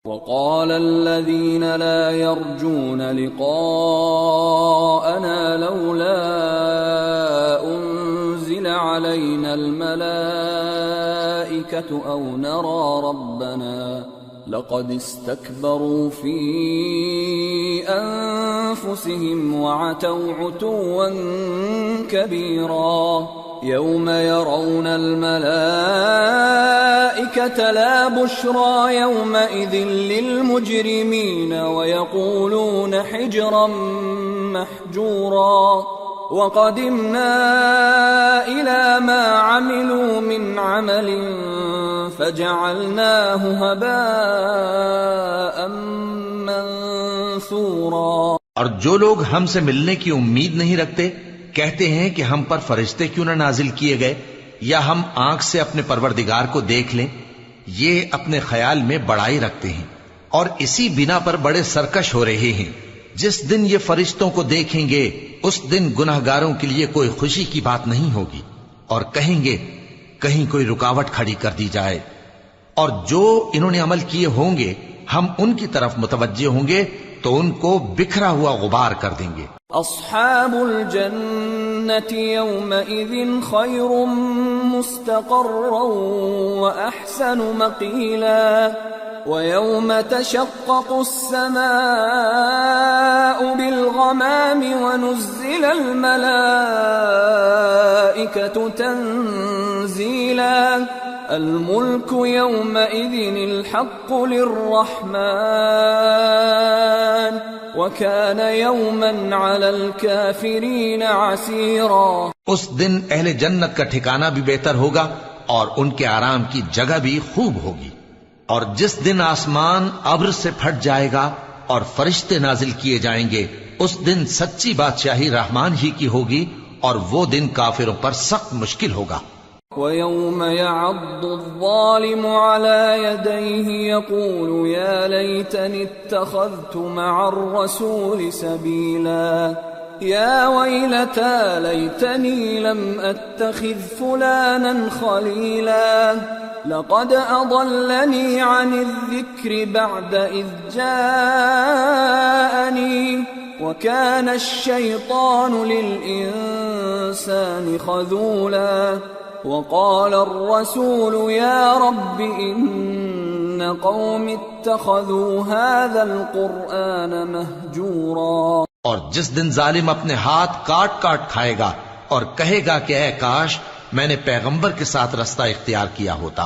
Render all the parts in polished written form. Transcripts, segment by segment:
وقال الذين لا يرجون لقاءنا لولا أنزل علينا الملائكة أو نرى ربنا لقد استكبروا في أنفسهم وعتوا عتوا كبيرا يوم يرون الملائكة لا بشرى يومئذ للمجرمين ويقولون حجرا محجورا وقدمنا إلى ما عملوا من عمل فجعلناه هباء منثورا۔ اور جو لوگ ہم سے ملنے کی امید نہیں رکھتے کہتے ہیں کہ ہم پر فرشتے کیوں نہ نازل کیے گئے یا ہم آنکھ سے اپنے پروردگار کو دیکھ لیں، یہ اپنے خیال میں بڑائی رکھتے ہیں اور اسی بنا پر بڑے سرکش ہو رہے ہیں۔ جس دن یہ فرشتوں کو دیکھیں گے اس دن گناہگاروں کے لیے کوئی خوشی کی بات نہیں ہوگی اور کہیں گے کہیں کوئی رکاوٹ کھڑی کر دی جائے، اور جو انہوں نے عمل کیے ہوں گے ہم ان کی طرف متوجہ ہوں گے تو ان کو بکھرا ہوا غبار کر دیں گے۔ اصحاب الجنة يومئذ خير مستقرا واحسن مقيلا ويوم تشقق السماء بالغمام ونزل الملائكة تنزيلا الملك يومئذ الحق للرحمن وكان يوما على الكافرين عسيرا۔ اس دن اہل جنت کا ٹھکانہ بھی بہتر ہوگا اور ان کے آرام کی جگہ بھی خوب ہوگی۔ اور جس دن آسمان ابر سے پھٹ جائے گا اور فرشتے نازل کیے جائیں گے اس دن سچی بادشاہی رحمان ہی کی ہوگی اور وہ دن کافروں پر سخت مشکل ہوگا۔ وَيَوْمَ يَعَضُّ الظَّالِمُ عَلَى يَدَيْهِ يَقُولُ يَا لَيْتَنِي اتَّخَذْتُ مَعَ الرَّسُولِ سَبِيلًا يَا وَيْلَتَى لَيْتَنِي لَمْ أَتَّخِذْ فُلَانًا خَلِيلًا لقد أضلني عن الذكر بعد إذ جاءني وكان الشيطان للإنسان خذولا وقال الرسول يا رب إن قوم اتخذوا هذا القرآن مهجورا۔ اور جس دن ظالم اپنے ہاتھ کاٹ کاٹ کھائے گا اور کہے گا کہ اے کاش میں نے پیغمبر کے ساتھ رستہ اختیار کیا ہوتا،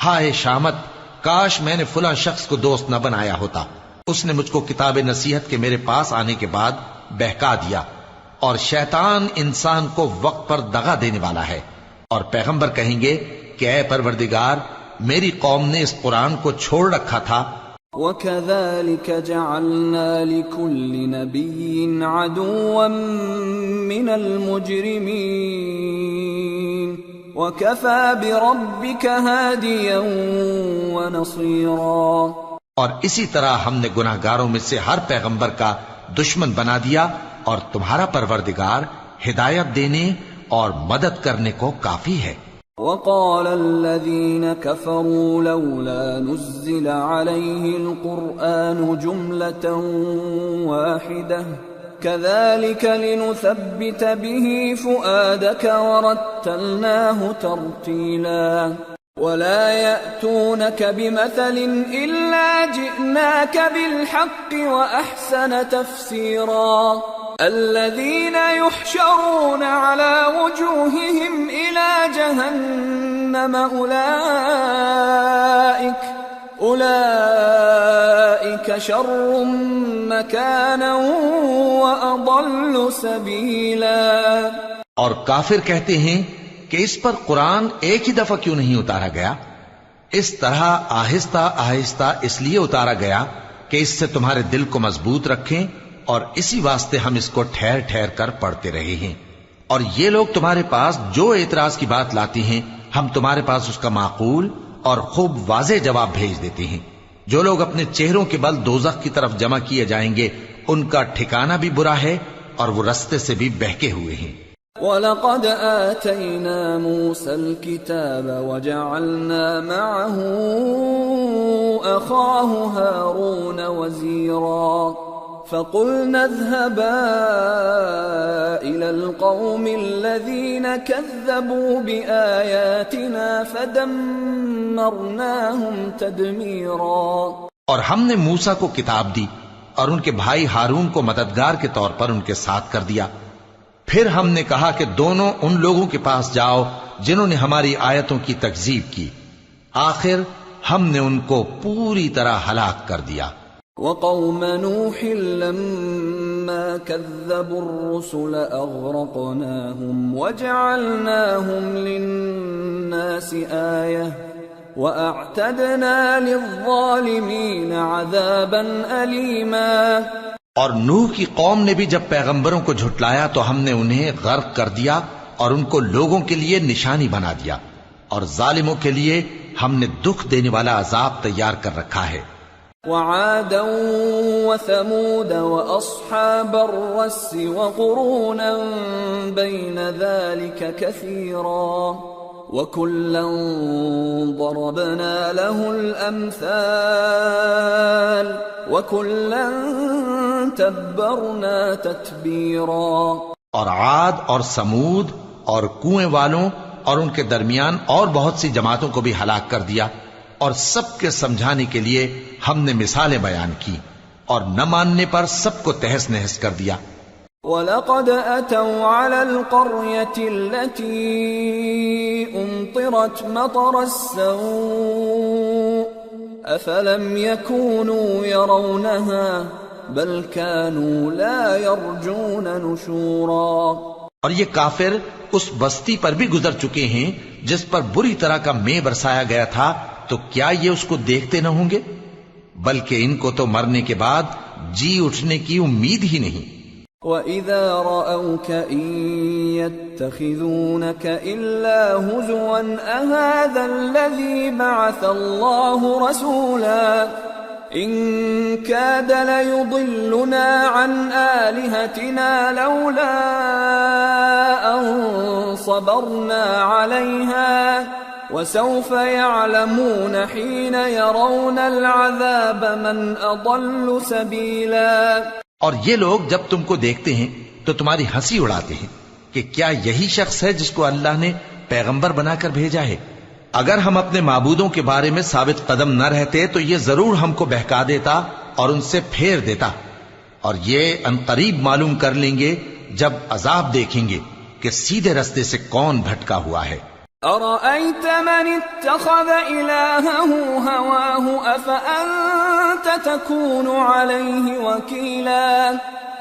ہائے شامت کاش میں نے فلاں شخص کو دوست نہ بنایا ہوتا، اس نے مجھ کو کتاب نصیحت کے میرے پاس آنے کے بعد بہکا دیا۔ اور شیطان انسان کو وقت پر دغا دینے والا ہے، اور پیغمبر کہیں گے کہ اے پروردگار میری قوم نے اس قرآن کو چھوڑ رکھا تھا۔ وَكَذَلِكَ جَعَلْنَا لِكُلِّ نَبِيٍّ عَدُوًّا مِّنَ الْمُجْرِمِينَ وَكَفَى بِرَبِّكَ هَادِيًا وَنَصِيرًا۔ اور اسی طرح ہم نے گناہگاروں میں سے ہر پیغمبر کا دشمن بنا دیا، اور تمہارا پروردگار ہدایت دینے اور مدد کرنے کو کافی ہے۔ وقال الذين كفروا لولا نزل عليه القرآن جملة واحدة كذلك لنثبت به فؤادك ورتلناه ترتيلا ولا يأتونك بمثل إلا جئناك بالحق وأحسن تفسيرا الذين يحشرون على وجوههم إلى جهنم أولئك شر مكانا وأضل سبيلا۔ اور کافر کہتے ہیں کہ اس پر قرآن ایک ہی دفعہ کیوں نہیں اتارا گیا؟ اس طرح آہستہ آہستہ اس لیے اتارا گیا کہ اس سے تمہارے دل کو مضبوط رکھیں، اور اسی واسطے ہم اس کو ٹھہر ٹھہر کر پڑھتے رہے ہیں۔ اور یہ لوگ تمہارے پاس جو اعتراض کی بات لاتی ہیں ہم تمہارے پاس اس کا معقول اور خوب واضح جواب بھیج دیتے ہیں۔ جو لوگ اپنے چہروں کے بل دوزخ کی طرف جمع کیے جائیں گے ان کا ٹھکانہ بھی برا ہے اور وہ رستے سے بھی بہکے ہوئے ہیں۔ وَلَقَدْ آتَيْنَا مُوسَى الْكِتَابَ وَجَعَلْنَا مَعَهُ أَخَاهُ هَارُونَ وَزِيرًا فَقُلْنَا اذْهَبَا إِلَى الْقَوْمِ الَّذِينَ كَذَّبُوا بِآيَاتِنَا فَدَمَّرْنَاهُمْ تَدْمِيرًا۔ اور ہم نے موسیٰ کو کتاب دی اور ان کے بھائی ہارون کو مددگار کے طور پر ان کے ساتھ کر دیا۔ پھر ہم نے کہا کہ دونوں ان لوگوں کے پاس جاؤ جنہوں نے ہماری آیتوں کی تکذیب کی، آخر ہم نے ان کو پوری طرح ہلاک کر دیا۔ وَقَوْمَ نُوحٍ لَمَّا كَذَّبُوا الرُّسُلَ أَغْرَقْنَاهُمْ وَجَعَلْنَاهُمْ لِلنَّاسِ آيَةً وَأَعْتَدْنَا لِلظَّالِمِينَ عَذَابًا أَلِيمًا۔ اور نوح کی قوم نے بھی جب پیغمبروں کو جھٹلایا تو ہم نے انہیں غرق کر دیا اور ان کو لوگوں کے لیے نشانی بنا دیا، اور ظالموں کے لیے ہم نے دکھ دینے والا عذاب تیار کر رکھا ہے۔ وعادا وثمود وأصحاب الرس وقرونا بين ذلك كثيرا وكلا ضربنا له الأمثال وكلا تبرنا تتبیرا۔ اور عاد اور سمود اور کنویں والوں اور ان کے درمیان اور بہت سی جماعتوں کو بھی ہلاک کر دیا، اور سب کے سمجھانے کے لیے ہم نے مثالیں بیان کی، اور نہ ماننے پر سب کو تہس نہس کر دیا۔ وَلَقَدْ أَتَوْا عَلَى الْقَرْيَةِ الَّتِي أُمْطِرَتْ مَطَرَ السَّوْءِ أَفَلَمْ يَكُونُوا يَرَوْنَهَا بَلْ كَانُوا لَا يَرْجُونَ نُشُورًا۔ اور یہ کافر اس بستی پر بھی گزر چکے ہیں جس پر بری طرح کا مے برسایا گیا تھا، تو کیا یہ اس کو دیکھتے نہ ہوں گے؟ بلکہ ان کو تو مرنے کے بعد جی اٹھنے کی امید ہی نہیں۔ وَإِذَا رَأَوْكَ إِن يَتَّخِذُونَكَ إِلَّا هُزُوًا أَهَذَا الَّذِي بَعَثَ اللَّهُ رَسُولًا إِن كَادَ لَيُضِلُّنَا عَنْ آلِهَتِنَا لَوْلَا أَن صَبَرْنَا عَلَيْهَا وَسَوْفَ يَعْلَمُونَ حِينَ يَرَوْنَ الْعَذَابَ مَنْ أَضَلُّ سَبِيلًا۔ اور یہ لوگ جب تم کو دیکھتے ہیں تو تمہاری ہنسی اڑاتے ہیں کہ کیا یہی شخص ہے جس کو اللہ نے پیغمبر بنا کر بھیجا ہے؟ اگر ہم اپنے معبودوں کے بارے میں ثابت قدم نہ رہتے تو یہ ضرور ہم کو بہکا دیتا اور ان سے پھیر دیتا، اور یہ عنقریب معلوم کر لیں گے جب عذاب دیکھیں گے کہ سیدھے رستے سے کون بھٹکا ہوا ہے۔ أَرَأَيْتَ مَنِ اتَّخَذَ إِلَٰهَهُ هَوَاهُ أَفَأَنتَ تَكُونُ عَلَيْهِ وَكِيلًا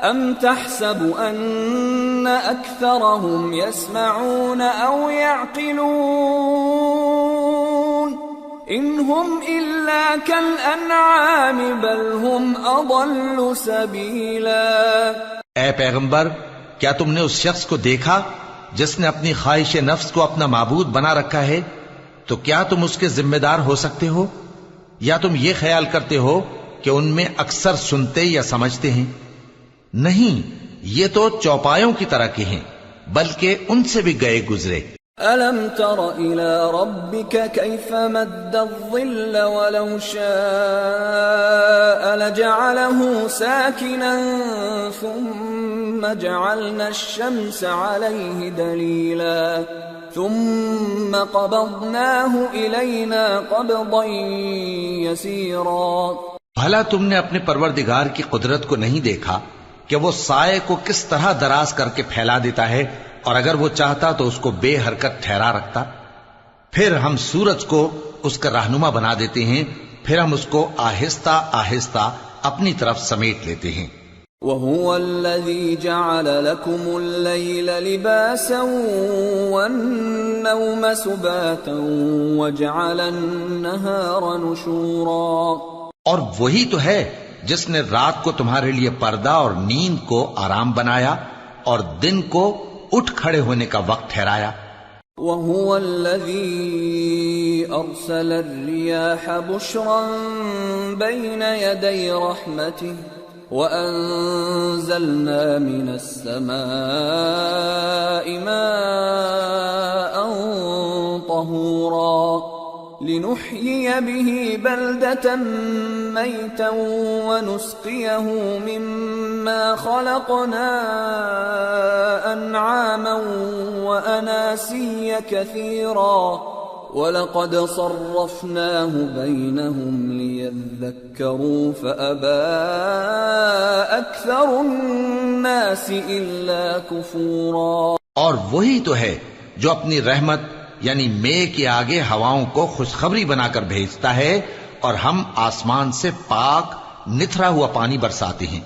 أَمْ تَحْسَبُ أَنَّ أَكْثَرَهُمْ يَسْمَعُونَ أَوْ يَعْقِلُونَ إِنْ هُمْ إِلَّا كَالْأَنْعَامِ بَلْ هُمْ أَضَلُّ سَبِيلًا۔ اے پیغمبر، کیا تم نے اس شخص کو دیکھا جس نے اپنی خواہش نفس کو اپنا معبود بنا رکھا ہے؟ تو کیا تم اس کے ذمہ دار ہو سکتے ہو؟ یا تم یہ خیال کرتے ہو کہ ان میں اکثر سنتے یا سمجھتے ہیں؟ نہیں، یہ تو چوپایوں کی طرح کے ہیں، بلکہ ان سے بھی گئے گزرے۔ أَلَمْ تَرَ إِلَى رَبِّكَ كَيْفَ مَدَّ الظِّلَّ وَلَوْ شَاءَ لَجَعَلَهُ سَاكِنًا ثُمَّ جَعَلْنَا الشَّمْسَ عَلَيْهِ دَلِيلًا ثُمَّ قَبَضْنَاهُ إِلَيْنَا قَبْضًا يَسِيرًا۔ بھلا تم نے اپنے پروردگار کی قدرت کو نہیں دیکھا کہ وہ سائے کو کس طرح دراز کر کے پھیلا دیتا ہے، اور اگر وہ چاہتا تو اس کو بے حرکت ٹھہرا رکھتا؟ پھر ہم سورج کو اس کا رہنما بنا دیتے ہیں، پھر ہم اس کو آہستہ آہستہ اپنی طرف سمیٹ لیتے ہیں۔ وَهُوَ الَّذِي جَعَلَ لَكُمُ اللَّيْلَ لِبَاسًا وَالنَّوْمَ سُبَاتًا وَجَعَلَ النَّهَارَ نُشُورًا۔ اور وہی تو ہے جس نے رات کو تمہارے لیے پردہ اور نیند کو آرام بنایا اور دن کو اٹھ کھڑے ہونے کا وقت ٹھہرایا۔ وَهُوَ الَّذِي أَرْسَلَ الرِّيَاحَ بُشْرًا بَيْنَ يَدَيْ رَحْمَتِهِ وَأَنزَلْنَا مِنَ السَّمَاءِ مَاءً طَهُورًا لِنُحْيِيَ بِهِ بَلْدَةً مَيْتًا وَنُسْقِيَهُ مِمَّا خَلَقْنَا أَنْعَامًا وَأَنَاسِيَّ كَثِيرًا وَلَقَدْ صَرَّفْنَاهُ بَيْنَهُمْ لِيَذَّكَّرُوا فَأَبَى أَكْثَرُ النَّاسِ إِلَّا كُفُورًا۔ اور وہی تو ہے جو اپنی رحمت یعنی مے کے آگے ہواؤں کو خوشخبری بنا کر بھیجتا ہے، اور ہم آسمان سے پاک نتھرا ہوا پانی برساتے ہیں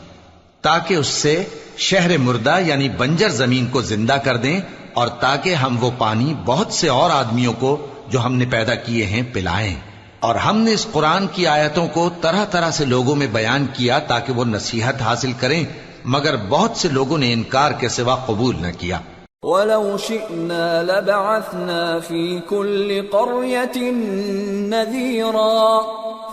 تاکہ اس سے شہر مردہ یعنی بنجر زمین کو زندہ کر دیں، اور تاکہ ہم وہ پانی بہت سے اور آدمیوں کو جو ہم نے پیدا کیے ہیں پلائیں۔ اور ہم نے اس قرآن کی آیتوں کو طرح طرح سے لوگوں میں بیان کیا تاکہ وہ نصیحت حاصل کریں، مگر بہت سے لوگوں نے انکار کے سوا قبول نہ کیا۔ وَلَوْ شِئْنَا لَبَعَثْنَا فِي كُلِّ قَرْيَةٍ نَذِيرًا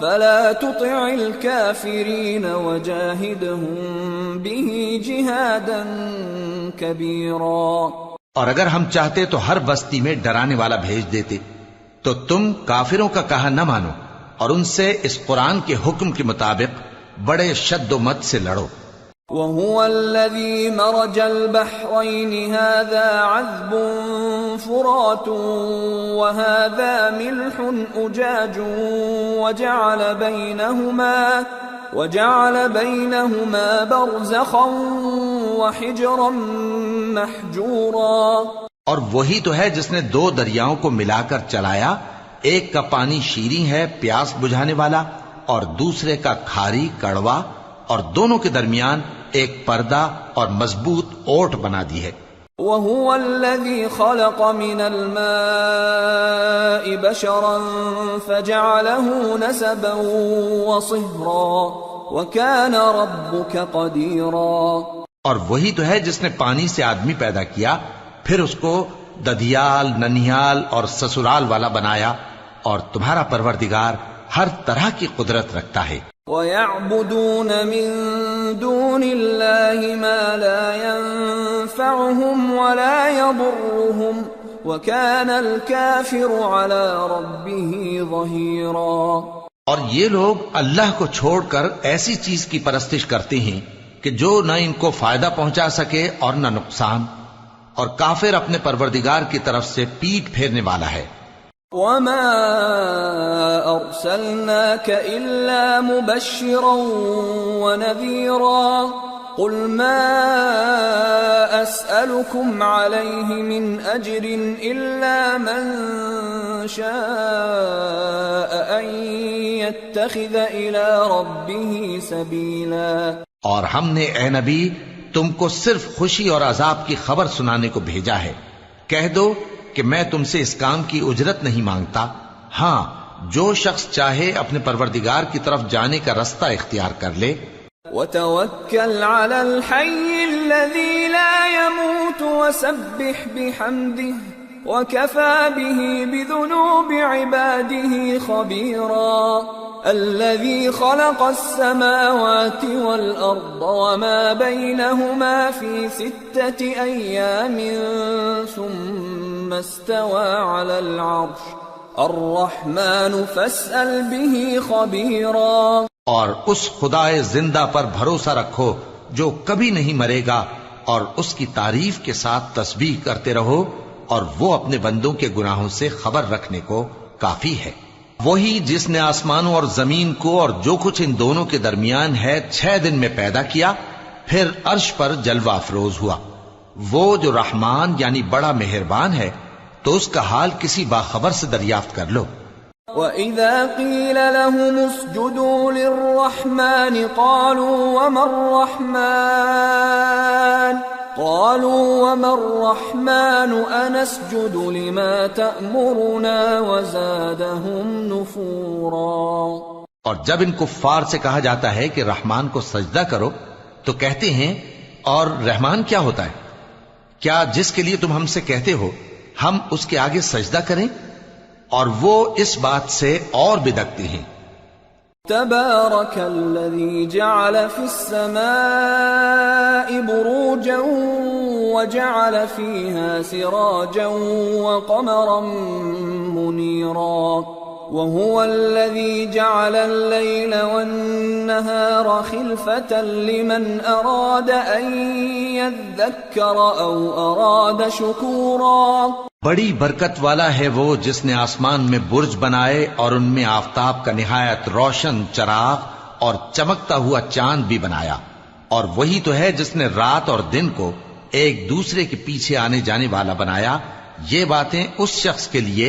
فَلَا تُطِعِ الْكَافِرِينَ وَجَاهِدْهُمْ بِهِ جِهَادًا كَبِيرًا۔ اور اگر ہم چاہتے تو ہر بستی میں ڈرانے والا بھیج دیتے، تو تم کافروں کا کہا نہ مانو اور ان سے اس قرآن کے حکم کے مطابق بڑے شد و مت سے لڑو۔ وَهُوَ الَّذِي مَرَجَ الْبَحْرَيْنِ هَذَا عَذْبٌ فُرَاتٌ وَهَذَا مِلْحٌ أُجَاجٌ وَجَعَلَ بَيْنَهُمَا بَرْزَخًا وَحِجْرًا مَحْجُورًا۔ اور وہی تو ہے جس نے دو دریاؤں کو ملا کر چلایا، ایک کا پانی شیریں ہے پیاس بجھانے والا، اور دوسرے کا کھاری کڑوا، اور دونوں کے درمیان ایک پردہ اور مضبوط اوٹ بنا دی ہے۔ وَهُوَ الَّذِي خَلَقَ مِنَ الْمَاءِ بَشَرًا فَجَعَلَهُ نَسَبًا وَصِهْرًا وَكَانَ رَبُّكَ قَدِيرًا۔ اور وہی تو ہے جس نے پانی سے آدمی پیدا کیا، پھر اس کو ددیال، ننیال اور سسرال والا بنایا، اور تمہارا پروردگار ہر طرح کی قدرت رکھتا ہے۔ وَيَعْبُدُونَ مِن دُونِ اللَّهِ مَا لَا يَنفَعُهُمْ وَلَا يَضُرُّهُمْ وَكَانَ الْكَافِرُ عَلَى رَبِّهِ ظَهِيرًا۔ اور یہ لوگ اللہ کو چھوڑ کر ایسی چیز کی پرستش کرتے ہیں کہ جو نہ ان کو فائدہ پہنچا سکے اور نہ نقصان، اور کافر اپنے پروردگار کی طرف سے پیٹ پھیرنے والا ہے۔ وَمَا أَرْسَلْنَاكَ إِلَّا مُبَشِّرًا وَنَذِيرًا قُلْ مَا أَسْأَلُكُمْ عَلَيْهِ مِنْ أَجْرٍ إِلَّا مَنْ شَاءَ أَنْ يَتَّخِذَ إِلَى رَبِّهِ سَبِيلًا۔ اور ہم نے اے نبی تم کو صرف خوشی اور عذاب کی خبر سنانے کو بھیجا ہے۔ کہہ دو کہ میں تم سے اس کام کی اجرت نہیں مانگتا، ہاں جو شخص چاہے اپنے پروردگار کی طرف جانے کا رستہ اختیار کر لے۔ وَتَوَكَّلْ عَلَى الْحَيِّ الَّذِي لَا يَمُوتُ وَسَبِّحْ بِحَمْدِهِ وَكَفَى بِهِ بِذُنُوبِ عِبَادِهِ خَبِيرًا الَّذِي خَلَقَ السَّمَاوَاتِ وَالْأَرْضَ وَمَا بَيْنَهُمَا فِي 6 أَيَّامٍ ثُمَّ اسْتَوَى عَلَى الْعَرْشِ الرَّحْمَنُ فَاسْأَلْ بِهِ خَبِيرًا۔ اور اس خدائے زندہ پر بھروسہ رکھو جو کبھی نہیں مرے گا، اور اس کی تعریف کے ساتھ تسبیح کرتے رہو، اور وہ اپنے بندوں کے گناہوں سے خبر رکھنے کو کافی ہے۔ وہی جس نے آسمانوں اور زمین کو اور جو کچھ ان دونوں کے درمیان ہے 6 دن میں پیدا کیا، پھر عرش پر جلوہ افروز ہوا۔ وہ جو رحمان یعنی بڑا مہربان ہے، تو اس کا حال کسی باخبر سے دریافت کر لو۔ وَإِذَا قِيلَ لَهُمُ اسْجُدُوا لِلرَّحْمَنِ قَالُوا وَمَا الرَّحْمَنُ أَنَسْجُدُ لِمَا تَأْمُرُنَا وَزَادَهُمْ نُفُورًا۔ اور جب ان کفار سے کہا جاتا ہے کہ رحمان کو سجدہ کرو، تو کہتے ہیں اور رحمان کیا ہوتا ہے؟ کیا جس کے لیے تم ہم سے کہتے ہو ہم اس کے آگے سجدہ کریں؟ اور وہ اس بات سے اور بدکتے ہیں تبارك الذي جعل في السماء بروجا وجعل فيها سراجا وقمرا منيرا وهو الذي جعل الليل والنهار خلفة لمن أراد أن يذكر أو أراد شكورا. بڑی برکت والا ہے وہ جس نے آسمان میں برج بنائے اور ان میں آفتاب کا نہایت روشن چراغ اور چمکتا ہوا چاند بھی بنایا، اور وہی تو ہے جس نے رات اور دن کو ایک دوسرے کے پیچھے آنے جانے والا بنایا. یہ باتیں اس شخص کے لیے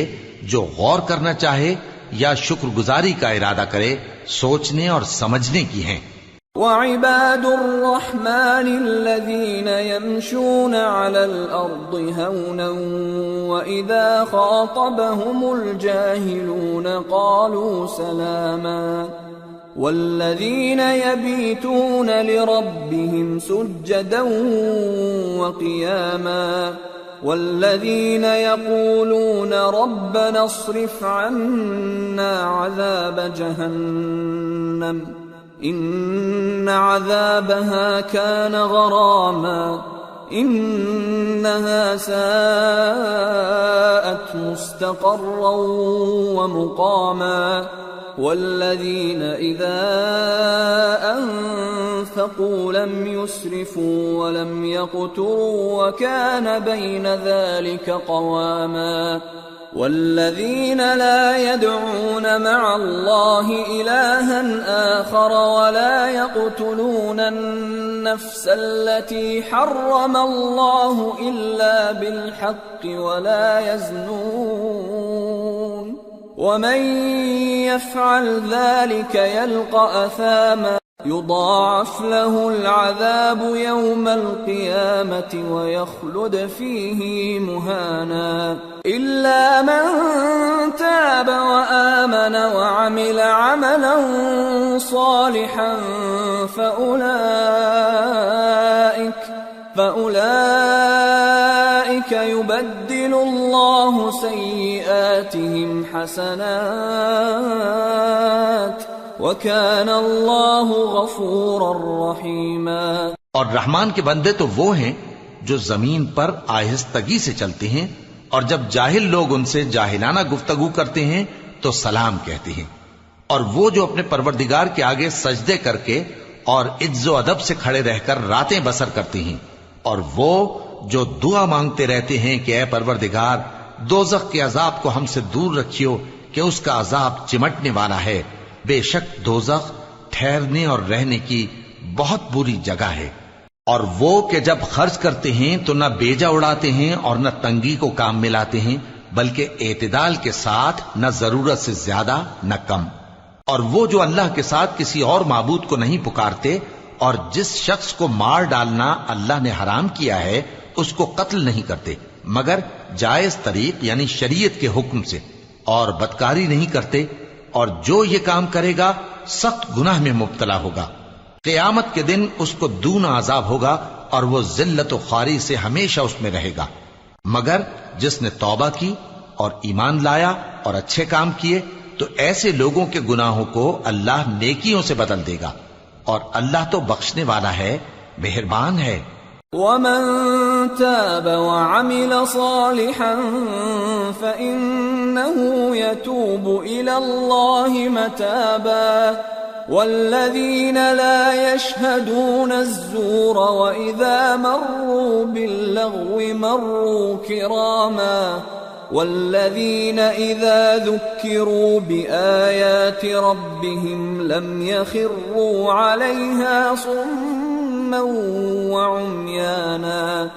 جو غور کرنا چاہے یا شکر گزاری کا ارادہ کرے سوچنے اور سمجھنے کی ہیں. وعباد الرحمن الذين يمشون على الأرض هونا وإذا خاطبهم الجاهلون قالوا سلاما والذين يبيتون لربهم سجدا وقياما والذين يقولون ربنا اصرف عنا عذاب جهنم إن عذابها كان غراما إنها ساءت مستقرا ومقاما والذين إذا أنفقوا لم يسرفوا ولم يقتروا وكان بين ذلك قواما والذين لا يدعون مع الله إلها آخر ولا يقتلون النفس التي حرم الله إلا بالحق ولا يزنون ومن يفعل ذلك يلقى أثاما يضاعف له العذاب يوم القيامة ويخلد فيه مهانا إلا من تاب وآمن وعمل عملا صالحا فأولئك يبدل الله سيئاتهم حسنات وَكَانَ اللَّهُ غَفُورًا رَحِيمًا. اور رحمان کے بندے تو وہ ہیں جو زمین پر آہستگی سے چلتے ہیں، اور جب جاہل لوگ ان سے جاہلانہ گفتگو کرتے ہیں تو سلام کہتے ہیں، اور وہ جو اپنے پروردگار کے آگے سجدے کر کے اور عز و ادب سے کھڑے رہ کر راتیں بسر کرتے ہیں، اور وہ جو دعا مانگتے رہتے ہیں کہ اے پروردگار دوزخ کے عذاب کو ہم سے دور رکھیو کہ اس کا عذاب چمٹنے والا ہے. بے شک دوزخ ٹھہرنے اور رہنے کی بہت بری جگہ ہے. اور وہ کہ جب خرچ کرتے ہیں تو نہ بیجا اڑاتے ہیں اور نہ تنگی کو کام میں لاتے ہیں، بلکہ اعتدال کے ساتھ نہ ضرورت سے زیادہ نہ کم. اور وہ جو اللہ کے ساتھ کسی اور معبود کو نہیں پکارتے، اور جس شخص کو مار ڈالنا اللہ نے حرام کیا ہے اس کو قتل نہیں کرتے مگر جائز طریق یعنی شریعت کے حکم سے، اور بدکاری نہیں کرتے، اور جو یہ کام کرے گا سخت گناہ میں مبتلا ہوگا. قیامت کے دن اس کو دونا عذاب ہوگا اور وہ ذلت و خواری سے ہمیشہ اس میں رہے گا. مگر جس نے توبہ کی اور ایمان لایا اور اچھے کام کیے تو ایسے لوگوں کے گناہوں کو اللہ نیکیوں سے بدل دے گا، اور اللہ تو بخشنے والا ہے، مہربان ہے. وَمَن تَابَ وَعَمِلَ صَالِحًا فَإِنَّهُ يَتُوبُ إِلَى اللَّهِ مَتَابًا وَالَّذِينَ لَا يَشْهَدُونَ الزُّورَ وَإِذَا مَرُّوا بِاللَّغْوِ مَرُّوا كِرَامًا والذين إذا ذكروا بآيات ربهم لم يخروا عليها صما وعميانا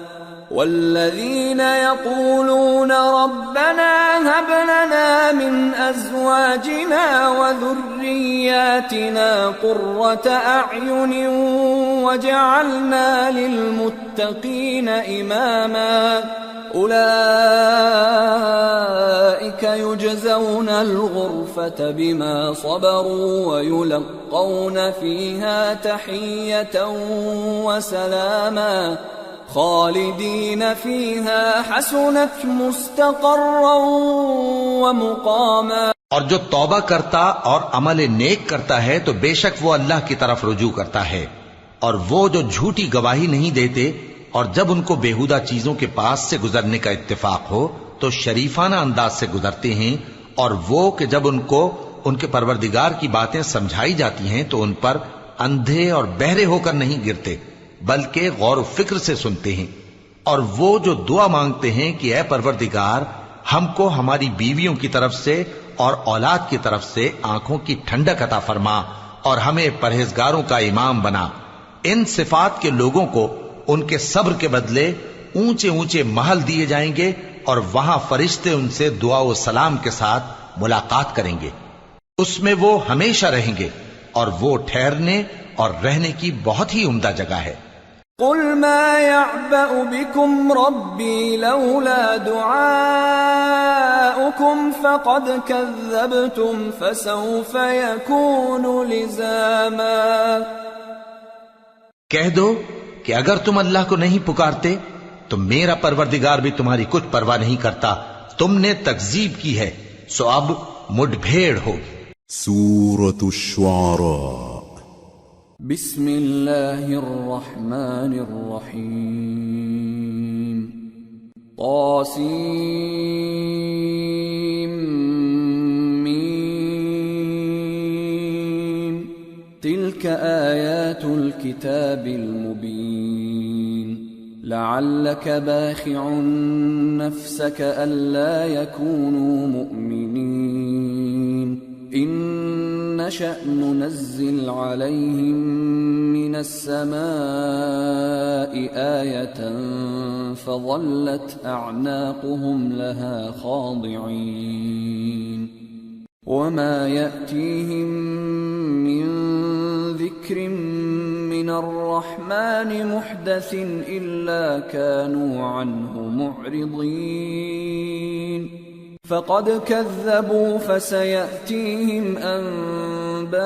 والذين يقولون ربنا هب لنا من أزواجنا وذرياتنا قرة أعين وجعلنا للمتقين إماما أولئك يجزون الغرفة بما صبروا ويلقون فيها تحية وسلاما خالدين فيها حسنت مستقرا ومقاما. اور جو توبہ کرتا اور عمل نیک کرتا ہے تو بے شک وہ اللہ کی طرف رجوع کرتا ہے، اور وہ جو جھوٹی گواہی نہیں دیتے اور جب ان کو بیہودہ چیزوں کے پاس سے گزرنے کا اتفاق ہو تو شریفانہ انداز سے گزرتے ہیں، اور وہ کہ جب ان کو ان کے پروردگار کی باتیں سمجھائی جاتی ہیں تو ان پر اندھے اور بہرے ہو کر نہیں گرتے بلکہ غور و فکر سے سنتے ہیں، اور وہ جو دعا مانگتے ہیں کہ اے پروردگار ہم کو ہماری بیویوں کی طرف سے اور اولاد کی طرف سے آنکھوں کی ٹھنڈک عطا فرما اور ہمیں پرہیزگاروں کا امام بنا، ان صفات کے لوگوں کو ان کے صبر کے بدلے اونچے اونچے محل دیے جائیں گے، اور وہاں فرشتے ان سے دعا و سلام کے ساتھ ملاقات کریں گے، اس میں وہ ہمیشہ رہیں گے، اور وہ ٹھہرنے اور رہنے کی بہت ہی عمدہ جگہ ہے۔ قل ما يعبأ بكم ربي لولا دعاؤكم فقد كذبتم فسوف يكون لزاما۔ کہہ دو کہ اگر تم اللہ کو نہیں پکارتے تو میرا پروردگار بھی تمہاری کچھ پرواہ نہیں کرتا، تم نے تکذیب کی ہے سو اب مڈ بھیڑ ہوگی۔ سورة الشعراء۔ بسم اللہ الرحمن الرحیم۔ طاسیم میم۔ تلك آیات الكتاب المبین۔ لعلك باخع نفسك ألا يكونوا مؤمنين إن نشأ ننزل عليهم من السماء آية فظلت أعناقهم لها خاضعين وما يأتيهم من ذكر من الرحمن محدث إلا كانوا عنه معرضين فقد كذبوا فسيأتيهم أنباء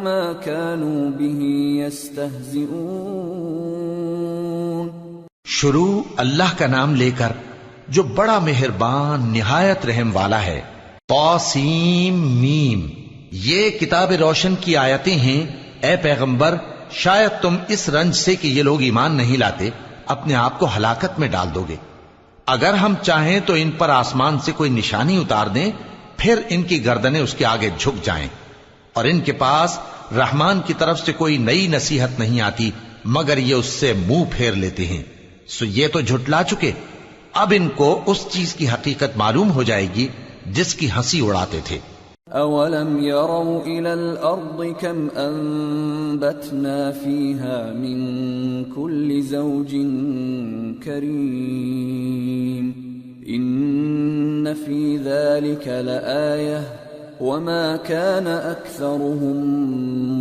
ما كانوا به يستهزئون۔ شروع اللہ کا نام لے کر جو بڑا مہربان نہایت رحم والا ہے۔ طاسیم میم، یہ کتاب روشن کی آیتیں ہیں۔ اے پیغمبر شاید تم اس رنج سے کہ یہ لوگ ایمان نہیں لاتے اپنے آپ کو ہلاکت میں ڈال دو گے۔ اگر ہم چاہیں تو ان پر آسمان سے کوئی نشانی اتار دیں پھر ان کی گردنیں اس کے آگے جھک جائیں، اور ان کے پاس رحمان کی طرف سے کوئی نئی نصیحت نہیں آتی مگر یہ اس سے منہ پھیر لیتے ہیں، سو یہ تو جھٹلا چکے، اب ان کو اس چیز کی حقیقت معلوم ہو جائے گی جس کی ہنسی اڑاتے تھے۔ اولم يروا الى الارض كم انبتنا فيها من كل زوج كريم ان في ذلك لآية وما كان اكثرهم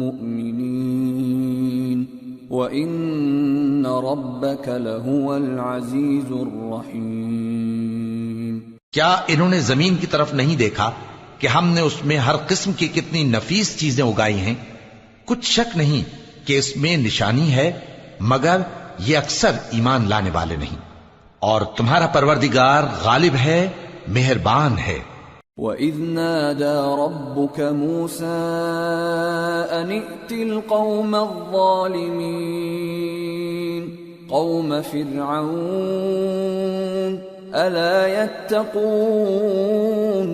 مؤمنين وان ربك لهو العزيز الرحيم۔ کیا انہوں نے زمین کی طرف نہیں دیکھا کہ ہم نے اس میں ہر قسم کی کتنی نفیس چیزیں اگائی ہیں؟ کچھ شک نہیں کہ اس میں نشانی ہے مگر یہ اکثر ایمان لانے والے نہیں، اور تمہارا پروردگار غالب ہے، مہربان ہے۔ وَإِذْ نَادَى رَبُّكَ مُوسَىٰ أَنِ ائْتِ الْقَوْمَ الظَّالِمِينَ قَوْمَ فِرْعَوْنَ أَلَا يَتَّقُونَ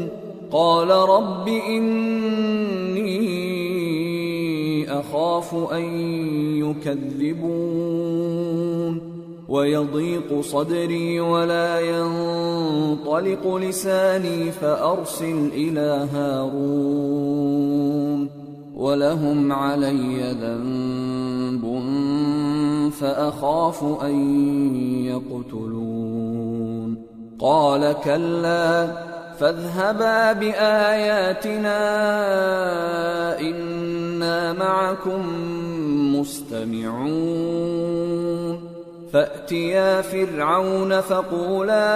قال رب إني أخاف أن يكذبون ويضيق صدري ولا ينطلق لساني فأرسل إلى هارون ولهم علي ذنب فأخاف أن يقتلون قال كلا فاذهبا بآياتنا إنا معكم مستمعون فأتيا فرعون فقولا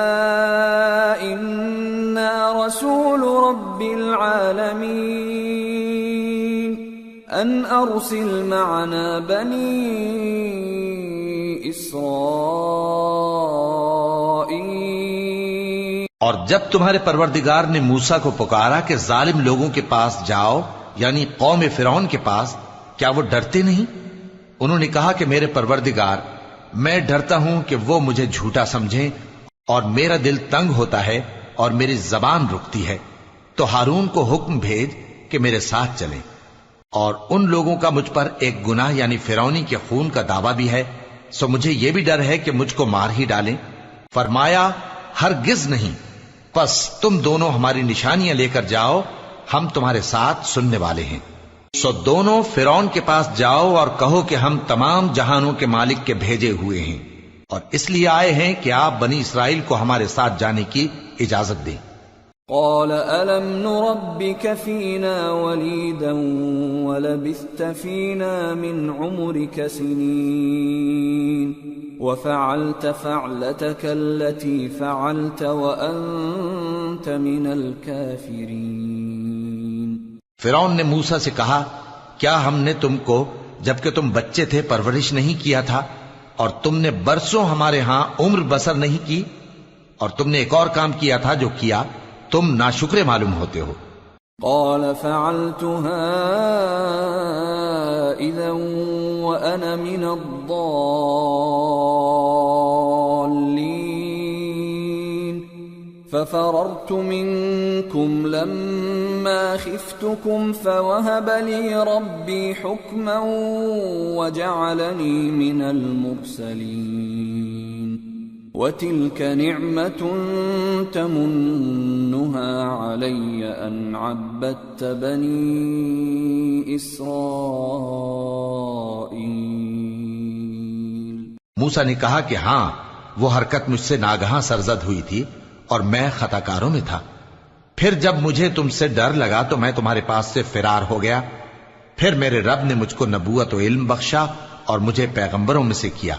إنا رسول رب العالمين أن أرسل معنا بني إسرائيل۔ اور جب تمہارے پروردگار نے موسیٰ کو پکارا کہ ظالم لوگوں کے پاس جاؤ، یعنی قوم فرعون کے پاس، کیا وہ ڈرتے نہیں؟ انہوں نے کہا کہ میرے پروردگار، میں ڈرتا ہوں کہ وہ مجھے جھوٹا سمجھیں، اور میرا دل تنگ ہوتا ہے اور میری زبان رکتی ہے، تو ہارون کو حکم بھیج کہ میرے ساتھ چلیں۔ اور ان لوگوں کا مجھ پر ایک گناہ یعنی فرعونی کے خون کا دعویٰ بھی ہے، سو مجھے یہ بھی ڈر ہے کہ مجھ کو مار ہی ڈالیں۔ فرمایا ہرگز نہیں، پس تم دونوں ہماری نشانیاں لے کر جاؤ، ہم تمہارے ساتھ سننے والے ہیں۔ سو دونوں فرعون کے پاس جاؤ اور کہو کہ ہم تمام جہانوں کے مالک کے بھیجے ہوئے ہیں، اور اس لیے آئے ہیں کہ آپ بنی اسرائیل کو ہمارے ساتھ جانے کی اجازت دیں۔ قال ألم نربك فينا وليدا ولبثت فينا من عمرك سنين وفعلت فعلتك التي فعلت وأنت من الكافرين۔ فرعون نے موسیٰ سے کہا، کیا ہم نے تم کو جبکہ تم بچے تھے پرورش نہیں کیا تھا، اور تم نے برسوں ہمارے ہاں عمر بسر نہیں کی، اور تم نے ایک اور کام کیا تھا جو کیا تم ناشکرے معلوم ہوتے ہو۔ قال فعلتها إذا وأنا من الضالين ففررت منكم لما خفتكم فوهب لي ربي حكما وجعلني من المرسلين وَتِلْكَ نِعْمَةٌ تَمُنُّهَا عَلَيَّ أَنْ عَبَّدتَّ بَنِي إِسْرَائِيلَ۔ موسیٰ نے کہا کہ ہاں، وہ حرکت مجھ سے ناگہاں سرزد ہوئی تھی اور میں خطا کاروں میں تھا۔ پھر جب مجھے تم سے ڈر لگا تو میں تمہارے پاس سے فرار ہو گیا، پھر میرے رب نے مجھ کو نبوت و علم بخشا اور مجھے پیغمبروں میں سے کیا۔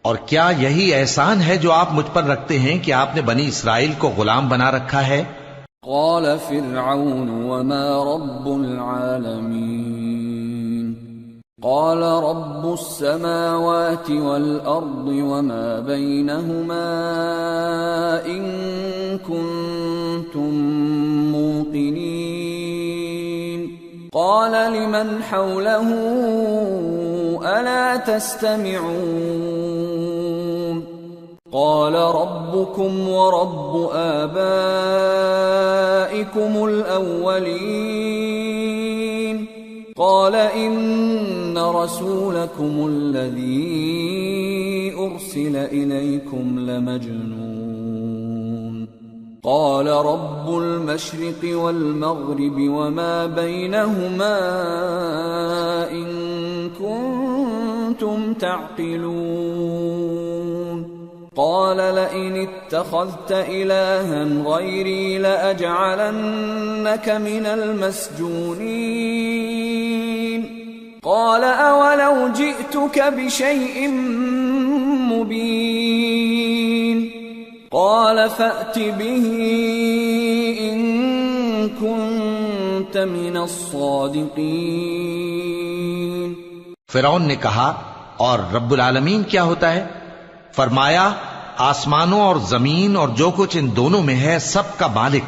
اور کیا یہی احسان ہے جو آپ مجھ پر رکھتے ہیں کہ آپ نے بنی اسرائیل کو غلام بنا رکھا ہے؟ قال فرعون وما رب العالمين قال رب السماوات والأرض وما بينهما إن كنتم موقنين قال لمن حوله ألا تستمعون قال ربكم ورب آبائكم الأولين قال إن رسولكم الذي أرسل إليكم لمجنون قال رب المشرق والمغرب وما بينهما إن كنتم تعقلون قال لئن اتخذت إلها غيري لأجعلنك من المسجونين قال أولو جئتك بشيء مبين قال فأت به إن كنت من الصادقين۔ فرعون نے کہا، اور رب العالمین کیا ہوتا ہے؟ فرمایا، آسمانوں اور زمین اور جو کچھ ان دونوں میں ہے سب کا مالک،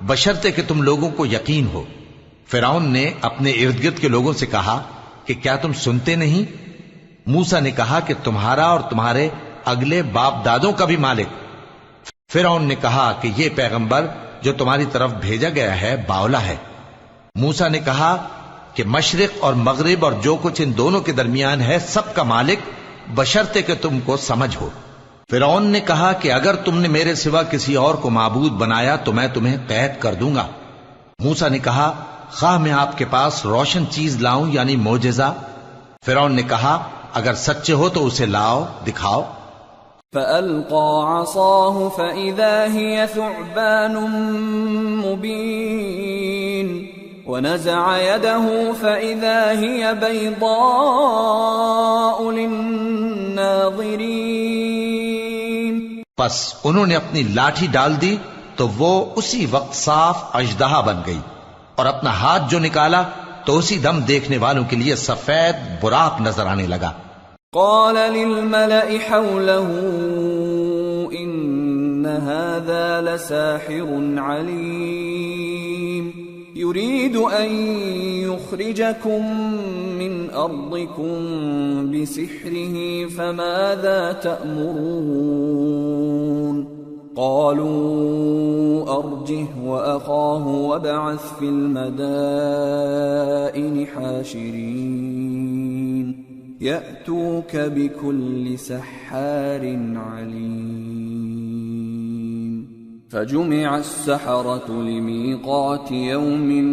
بشرطے کہ تم لوگوں کو یقین ہو۔ فرعون نے اپنے ارد گرد کے لوگوں سے کہا کہ کیا تم سنتے نہیں؟ موسیٰ نے کہا کہ تمہارا اور تمہارے اگلے باپ دادوں کا بھی مالک۔ فرعون نے کہا کہ یہ پیغمبر جو تمہاری طرف بھیجا گیا ہے باولا ہے۔ موسیٰ نے کہا کہ مشرق اور مغرب اور جو کچھ ان دونوں کے درمیان ہے سب کا مالک، بشرطے کہ تم کو سمجھ ہو۔ فرعون نے کہا کہ اگر تم نے میرے سوا کسی اور کو معبود بنایا تو میں تمہیں قید کر دوں گا۔ موسیٰ نے کہا، خواہ میں آپ کے پاس روشن چیز لاؤں یعنی معجزہ؟ فرعون نے کہا، اگر سچے ہو تو اسے لاؤ، دکھاؤ۔ فألقى عصاه فإذا هي ثعبان مبين ونزع يده فإذا هي بيضاء للناظرين۔ پس انہوں نے اپنی لاٹھی ڈال دی تو وہ اسی وقت صاف اژدہا بن گئی، اور اپنا ہاتھ جو نکالا تو اسی دم دیکھنے والوں کے لیے سفید براق نظر آنے لگا۔ قال للملأ حوله إن هذا لساحر عليم يريد أن يخرجكم من أرضكم بسحره فماذا تأمرون قالوا أرجه وأخاه وابعث في المدائن حاشرين يأتوك بكل سحار عليم فجمع السحرة لميقات يوم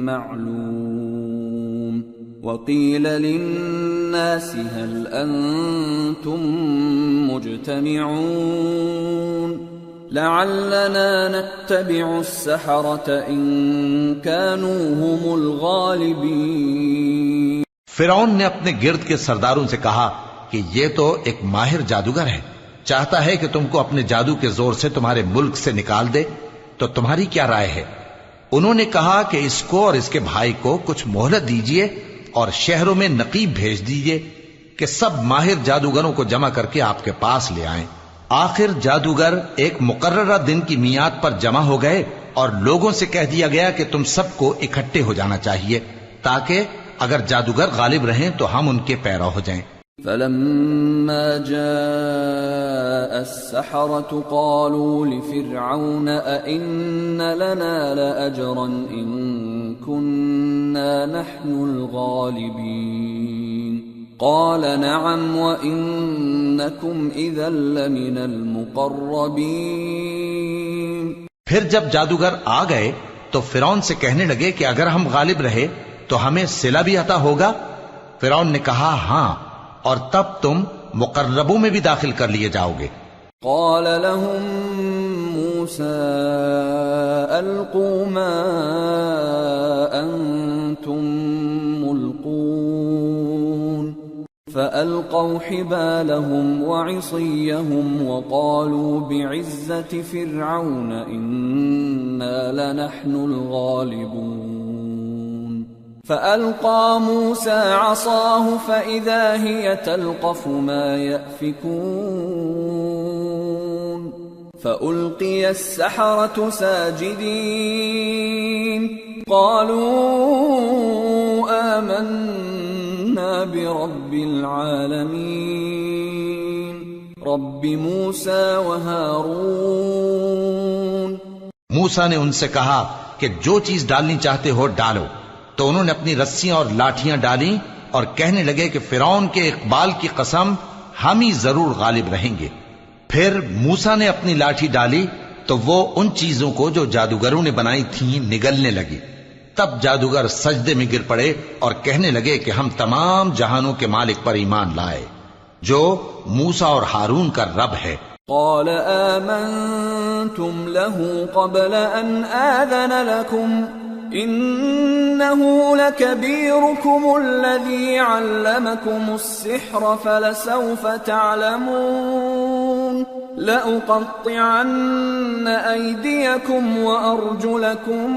معلوم وقيل للناس هل أنتم مجتمعون لعلنا نتبع السحرة إن كانوا هم الغالبين. فرعون نے اپنے گرد کے سرداروں سے کہا کہ یہ تو ایک ماہر جادوگر ہے، چاہتا ہے کہ تم کو اپنے جادو کے زور سے تمہارے ملک سے نکال دے، تو تمہاری کیا رائے ہے؟ انہوں نے کہا کہ اس کو اور اس کے بھائی کو کچھ مہلت دیجئے اور شہروں میں نقیب بھیج دیجئے کہ سب ماہر جادوگروں کو جمع کر کے آپ کے پاس لے آئیں. آخر جادوگر ایک مقررہ دن کی میعاد پر جمع ہو گئے اور لوگوں سے کہہ دیا گیا کہ تم سب کو اکٹھے ہو جانا چاہیے تاکہ اگر جادوگر غالب رہیں تو ہم ان کے پیرو ہو جائیں. فلما جاء السحرة قالوا لفرعون أئن لنا لأجرا إن كنا نحن الغالبين قال نعم وإنكم إذا لمن المقربين. پھر جب جادوگر آ گئے تو فرعون سے کہنے لگے کہ اگر ہم غالب رہے تو ہمیں صلہ بھی عطا ہوگا. فرعون نے کہا ہاں، اور تب تم مقربوں میں بھی داخل کر لیے جاؤ گے. قال لهم موسى ألقوا ما أنتم ملقون فألقوا حبالهم وعصيهم وقالوا بعزة فرعون إنا لنحن الغالبون فألقى موسى عصاه فإذا هي تلقف ما يأفكون فألقي السحرة ساجدين قالوا آمنا برب العالمين رب موسى وهارون. موسیٰ نے ان سے کہا کہ جو چیز ڈالنی چاہتے ہو ڈالو، تو انہوں نے اپنی رسیاں اور لاٹھیاں ڈالیں اور کہنے لگے کہ فرعون کے اقبال کی قسم ہم ہی ضرور غالب رہیں گے. پھر موسیٰ نے اپنی لاٹھی ڈالی تو وہ ان چیزوں کو جو جادوگروں نے بنائی تھیں نگلنے لگی. تب جادوگر سجدے میں گر پڑے اور کہنے لگے کہ ہم تمام جہانوں کے مالک پر ایمان لائے جو موسیٰ اور ہارون کا رب ہے. قال آمنتم له قبل أن آذن لكم إنه لكبيركم الذي علمكم السحر فلسوف تعلمون لأقطعن أيديكم وأرجلكم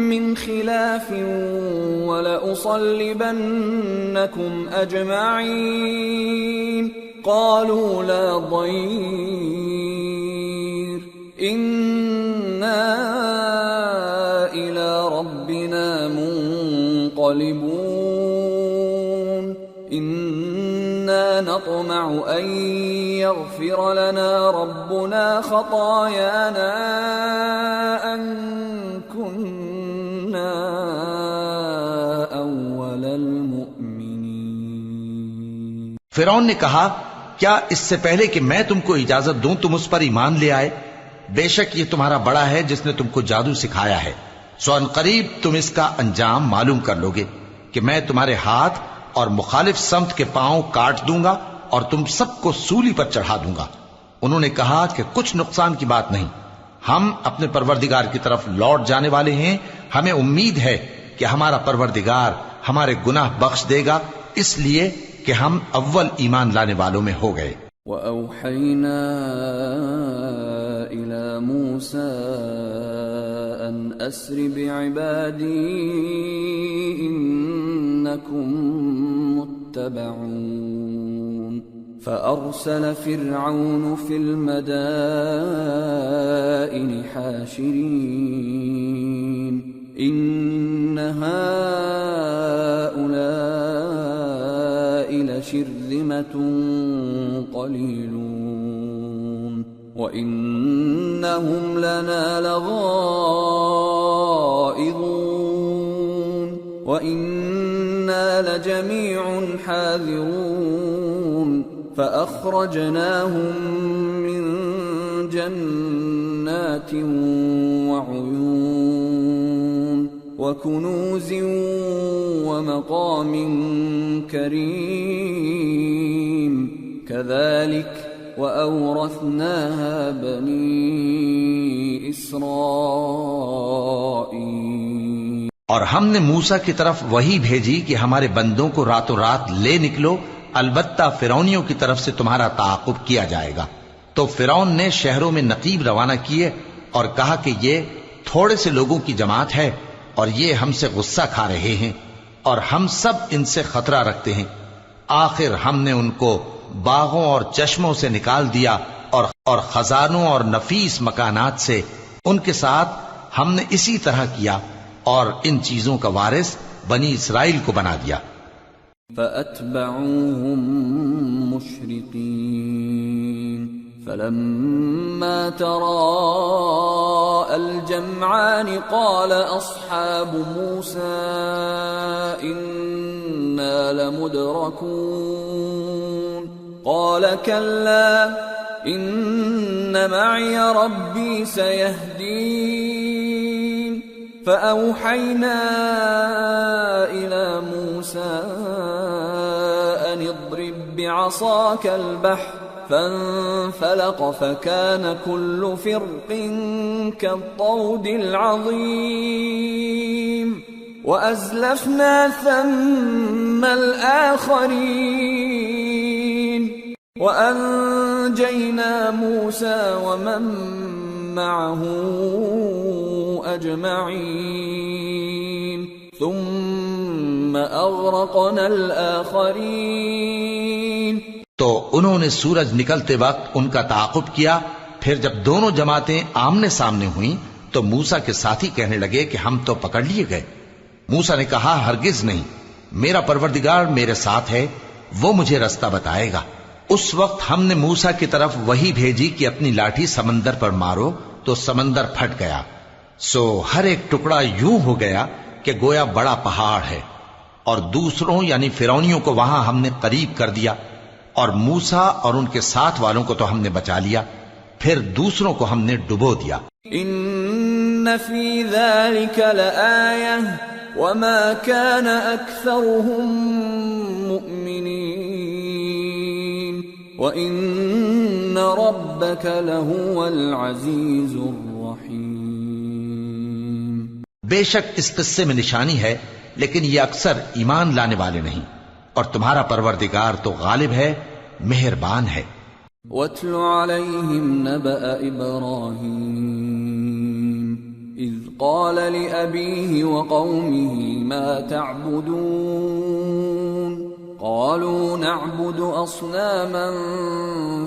من خلاف ولأصلبنكم أجمعين قالوا لا ضير إنا إلى ربنا منقلبون إنا نطمع أن يغفر لنا ربنا خطايانا أن كنا أول المؤمنين. فرعون نے کہا کیا اس سے پہلے کہ میں تم کو اجازت دوں تم اس پر ایمان لے آئے؟ بے شک یہ تمہارا بڑا ہے جس نے تم کو جادو سکھایا ہے، سو ان قریب تم اس کا انجام معلوم کر لو گے کہ میں تمہارے ہاتھ اور مخالف سمت کے پاؤں کاٹ دوں گا اور تم سب کو سولی پر چڑھا دوں گا. انہوں نے کہا کہ کچھ نقصان کی بات نہیں، ہم اپنے پروردگار کی طرف لوٹ جانے والے ہیں، ہمیں امید ہے کہ ہمارا پروردگار ہمارے گناہ بخش دے گا، اس لیے کہ ہم اول ایمان لانے والوں میں ہو گئے. وَأَوْحَيْنَا إِلَى مُوسَىٰ أَنْ أَسْرِ بِعِبَادِي إِنَّكُمْ مُتَّبَعُونَ فأرسل فرعون في المدائن حاشرين إن هؤلاء لشرذمة قليلون وإنهم لنا لغائظون وإنا لجميع حاذرون فأخرجناهم من جنات وعيون وكنوز ومقام كريم كذلك وأورثناها بني إسرائيل۔ اور ہم نے موسیٰ کی طرف وحی بھیجی کہ ہمارے بندوں کو راتوں رات لے نکلو، البتہ فرعونیوں کی طرف سے تمہارا تعاقب کیا جائے گا۔ تو فرعون نے شہروں میں نقیب روانہ کیے اور کہا کہ یہ تھوڑے سے لوگوں کی جماعت ہے اور یہ ہم سے غصہ کھا رہے ہیں اور ہم سب ان سے خطرہ رکھتے ہیں۔ آخر ہم نے ان کو باغوں اور چشموں سے نکال دیا اور خزانوں اور نفیس مکانات سے ان کے ساتھ ہم نے اسی طرح کیا اور ان چیزوں کا وارث بنی اسرائیل کو بنا دیا۔ فأتبعوهم مشرقين فلما تراءى الجمعان قال أصحاب موسى إنا لمدركون قال كلا إن معي ربي سيهدين فأوحينا إلى موسى أن اضرب بعصاك البحر فانفلق فكان كل فرق كالطود العظيم وأزلفنا ثم الآخرين وأنجينا موسى ومن معه أجمعين ثم أغرقنا الآخرين۔ تو انہوں نے سورج نکلتے وقت ان کا تعاقب کیا، پھر جب دونوں جماعتیں آمنے سامنے ہوئیں تو موسیٰ کے ساتھی کہنے لگے کہ ہم تو پکڑ لیے گئے۔ موسیٰ نے کہا ہرگز نہیں، میرا پروردگار میرے ساتھ ہے، وہ مجھے رستہ بتائے گا۔ اس وقت ہم نے موسیٰ کی طرف وحی بھیجی کہ اپنی لاٹھی سمندر پر مارو، تو سمندر پھٹ گیا، سو ہر ایک ٹکڑا یوں ہو گیا کہ گویا بڑا پہاڑ ہے، اور دوسروں یعنی فرعونیوں کو وہاں ہم نے قریب کر دیا، اور موسیٰ اور ان کے ساتھ والوں کو تو ہم نے بچا لیا، پھر دوسروں کو ہم نے ڈبو دیا۔ ان فی ذلک لآیہ وما كان اکثرهم مؤمنین وان ربک لہو العزیز الرحیم۔ بے شک اس قصے میں نشانی ہے، لیکن یہ اکثر ایمان لانے والے نہیں، اور تمہارا پروردگار تو غالب ہے، مہربان ہے۔ وَاتْلُ عَلَيْهِمْ نَبَأَ إِبْرَاهِيمَ إِذْ قَالَ لِأَبِيهِ وَقَوْمِهِ مَا تَعْبُدُونَ قَالُوا نَعْبُدُ أَصْنَامًا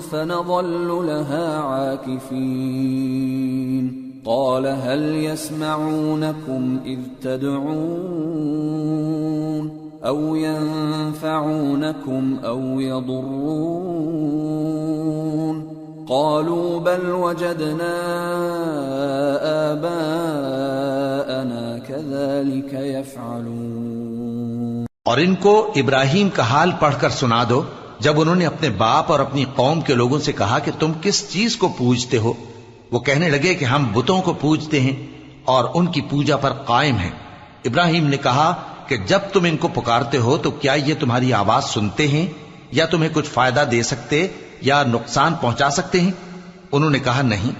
فَنَظَلُّ لَهَا عَاكِفِينَ قَالَ هَلْ يَسْمَعُونَكُمْ إِذْ تَدْعُونَ أَوْ يَنفَعُونَكُمْ أَوْ يَضُرُّونَ قَالُوا بَلْ وَجَدْنَا آبَاءَنَا كَذَلِكَ يَفْعَلُونَ۔ اور ان کو ابراہیم کا حال پڑھ کر سنا دو جب انہوں نے اپنے باپ اور اپنی قوم کے لوگوں سے کہا کہ تم کس چیز کو پوجتے ہو؟ وہ کہنے لگے کہ ہم بتوں کو پوجتے ہیں اور ان کی پوجا پر قائم ہیں۔ ابراہیم نے کہا کہ جب تم ان کو پکارتے ہو تو کیا یہ تمہاری آواز سنتے ہیں یا تمہیں کچھ فائدہ دے سکتے یا نقصان پہنچا سکتے ہیں؟ انہوں نے کہا نہیں،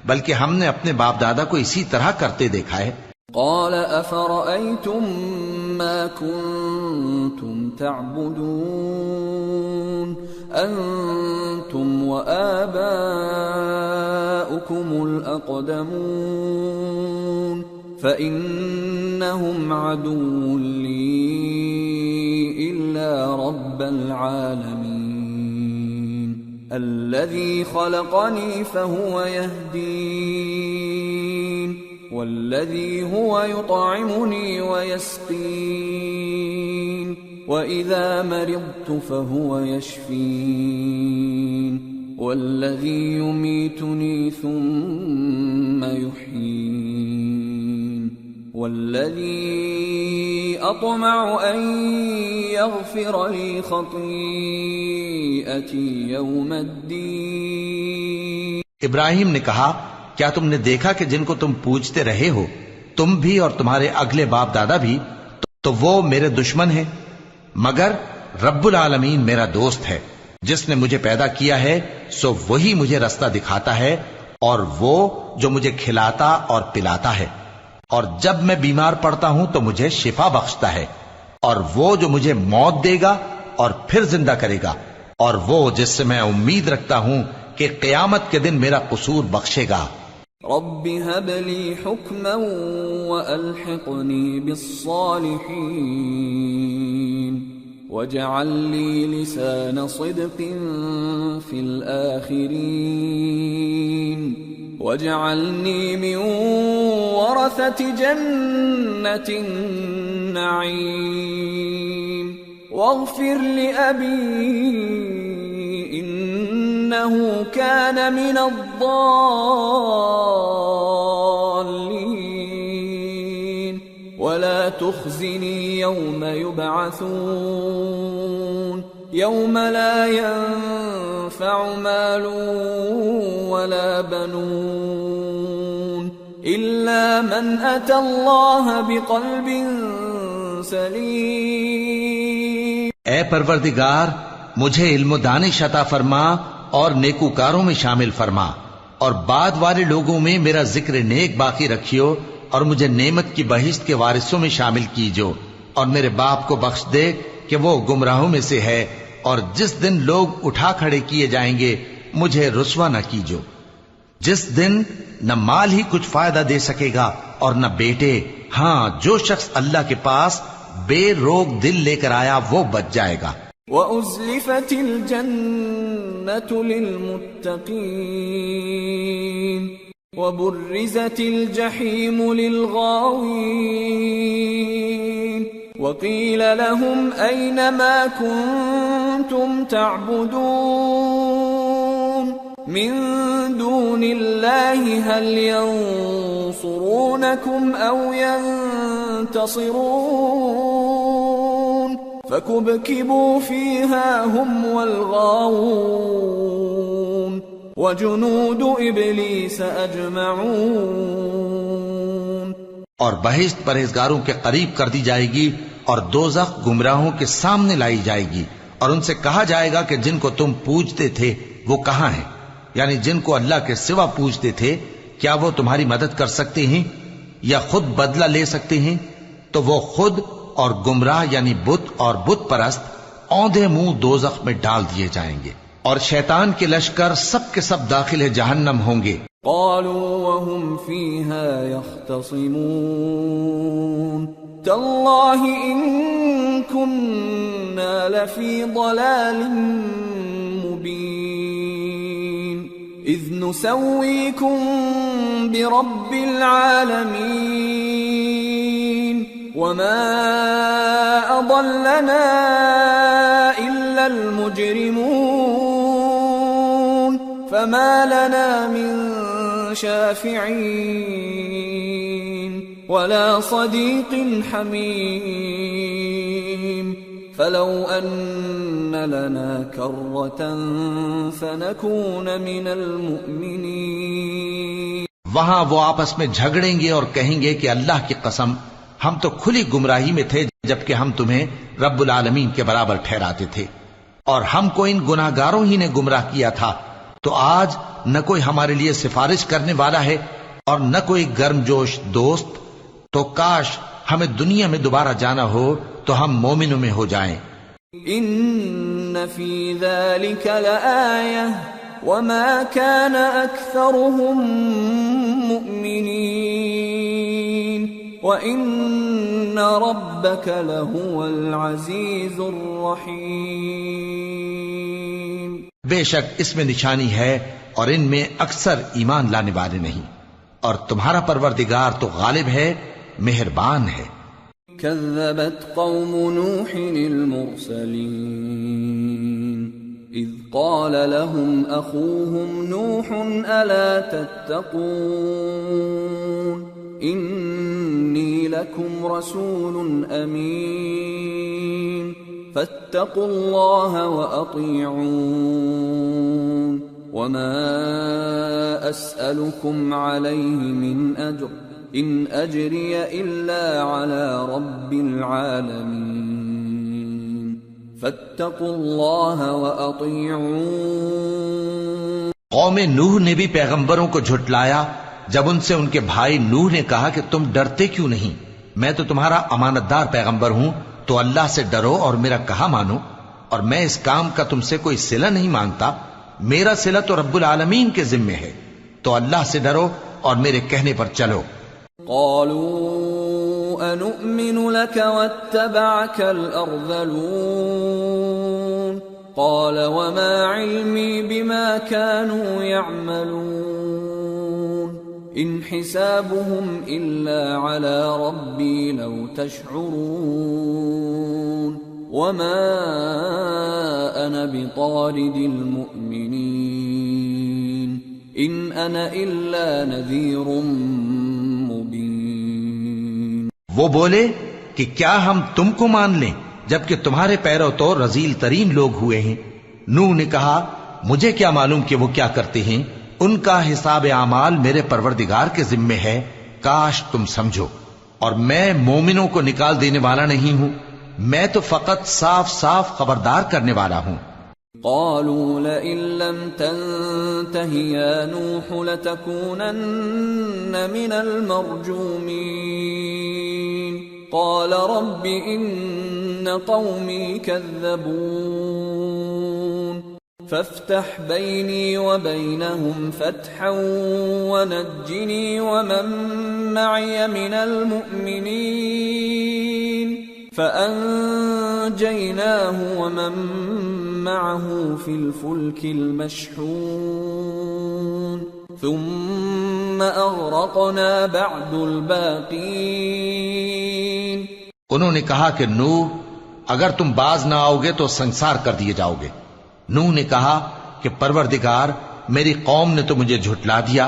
بلکہ ہم نے اپنے باپ دادا کو اسی طرح کرتے دیکھا ہے۔ قال افرأيتم ما كنتم تعبدون انتم وآباؤكم الأقدمون فإنهم عدو لي إلا رب العالمين۔ الذي خلقني فهو يهدين والذي هو يطعمني ويسقين وإذا مرضت فهو يشفين والذي يميتني ثم يحيين والذي أطمع أن يغفر لي خطيئتي يوم الدين. ابراہیم نے کہا کیا تم نے دیکھا کہ جن کو تم پوجتے رہے ہو تم بھی اور تمہارے اگلے باپ دادا بھی تو وہ میرے دشمن ہیں مگر رب العالمین میرا دوست ہے. جس نے مجھے پیدا کیا ہے سو وہی مجھے رستہ دکھاتا ہے اور وہ جو مجھے کھلاتا اور پلاتا ہے اور جب میں بیمار پڑتا ہوں تو مجھے شفا بخشتا ہے اور وہ جو مجھے موت دے گا اور پھر زندہ کرے گا اور وہ جس سے میں امید رکھتا ہوں کہ قیامت کے دن میرا قصور بخشے گا. رب هب لي حكما وألحقني بالصالحين واجعل لي لسان صدق في الآخرين واجعلني من ورثة جنة النعيم واغفر لأبي إنه كان من الضالين ولا تخزني يوم يبعثون يوم لا ينفع مال ولا بنون إلا من أتى الله بقلب سليم. اے پروردگار مجھے علم و دانش عطا فرما اور نیکوکاروں میں شامل فرما اور بعد والے لوگوں میں میرا ذکر نیک باقی رکھیو اور مجھے نعمت کی بہشت کے وارثوں میں شامل کیجو اور میرے باپ کو بخش دے کہ وہ گمراہوں میں سے ہے اور جس دن لوگ اٹھا کھڑے کیے جائیں گے مجھے رسوا نہ کیجو جس دن نہ مال ہی کچھ فائدہ دے سکے گا اور نہ بیٹے. ہاں جو شخص اللہ کے پاس بے روک دل لے کر آیا وہ بچ جائے گا. وَأُزْلِفَتِ الْجَنَّةُ لِلْمُتَّقِينَ وَبُرِّزَتِ الْجَحِيمُ لِلْغَاوِينَ وَقِيلَ لَهُمْ أَيْنَ مَا كُنتُمْ تَعْبُدُونَ مِن دُونِ اللَّهِ هَلْ يَنصُرُونَكُمْ أَوْ يَنتَصِرُونَ فَكُبْكِبُوا فِيهَا هُمْ وَالْغَاوُونَ وَجُنُودُ إِبْلِيسَ أَجْمَعُونَ. اور بہشت پرہیزگاروں کے قریب کر دی جائے گی اور دوزخ گمراہوں کے سامنے لائی جائے گی اور ان سے کہا جائے گا کہ جن کو تم پوجتے تھے وہ کہاں ہیں؟ یعنی جن کو اللہ کے سوا پوجتے تھے کیا وہ تمہاری مدد کر سکتے ہیں یا خود بدلہ لے سکتے ہیں؟ تو وہ خود اور گمراہ یعنی بت اور بت پرست اوندھے منہ دوزخ میں ڈال دیے جائیں گے اور شیطان کے لشکر سب کے سب داخل جہنم ہوں گے. قالوا وهم فيها يختصمون تالله إن كنا لفي ضلال مبين إذ نسويكم برب العالمين وما أضلنا إلا المجرمون فما لنا من شافعين ولا صديق حميم فلو أن لنا كرة فنكون من المؤمنين. وہاں وہ آپس میں جھگڑیں گے اور کہیں گے کہ اللہ کی قسم ہم تو کھلی گمراہی میں تھے جبکہ ہم تمہیں رب العالمین کے برابر ٹھہراتے تھے اور ہم کو ان گناہگاروں ہی نے گمراہ کیا تھا تو آج نہ کوئی ہمارے لیے سفارش کرنے والا ہے اور نہ کوئی گرم جوش دوست. تو کاش ہمیں دنیا میں دوبارہ جانا ہو تو ہم مومنوں میں ہو جائیں. ان فی ذلک لآیہ وما كان اکثرهم مؤمنین وان ربک لهو العزیز الرحیم. بے شک اس میں نشانی ہے اور ان میں اکثر ایمان لانے والے نہیں، اور تمہارا پروردگار تو غالب ہے، مہربان ہے۔ كذبت قوم نوح المرسلين إذ قال لهم أخوهم نوح ألا تتقون إني لكم رسول أمين فاتقوا الله وأطيعون وما أسألكم عليه من أجر إن أجري إلا على رب العالمين فاتقوا الله وأطيعون۔ قوم نوح نے بھی پیغمبروں کو جھٹلایا جب ان سے ان کے بھائی نوح نے کہا کہ تم ڈرتے کیوں نہیں، میں تو تمہارا امانت دار پیغمبر ہوں، تو اللہ سے ڈرو اور میرا کہا مانو، اور میں اس کام کا تم سے کوئی صلہ نہیں مانگتا، میرا صلہ تو رب العالمین کے ذمے ہے، تو اللہ سے ڈرو اور میرے کہنے پر چلو۔ قالوا أنؤمن لك واتبعك الأرذلون قال وما علمي بما كانوا يعملون إن حسابهم إلا على ربي لو تشعرون وما أنا بطارد المؤمنين إن أنا إلا نذير مبين۔ وہ بولے کہ کیا ہم تم کو مان لیں جبکہ تمہارے پیرو تو رذیل ترین لوگ ہوئے ہیں۔ نوح نے کہا مجھے کیا معلوم کہ وہ کیا کرتے ہیں، ان کا حساب اعمال میرے پروردگار کے ذمے ہے، کاش تم سمجھو، اور میں مومنوں کو نکال دینے والا نہیں ہوں، میں تو فقط صاف صاف خبردار کرنے والا ہوں۔ قالوا لئن لم تنته يا نوح لتكونن من المرجومين قال رب إن قومي كذبون فافتح بيني وبينهم فتحا ونجني ومن معي من المؤمنين فأنجيناه ومن معه في الفلك المشحون ثم أغرقنا بعد الباقين۔ انہوں نے کہا کہ نوح اگر تم باز نہ آؤ گے تو سنسار کر دیے جاؤ گے۔ نوح نے کہا کہ پروردگار میری قوم نے تو مجھے جھٹلا دیا،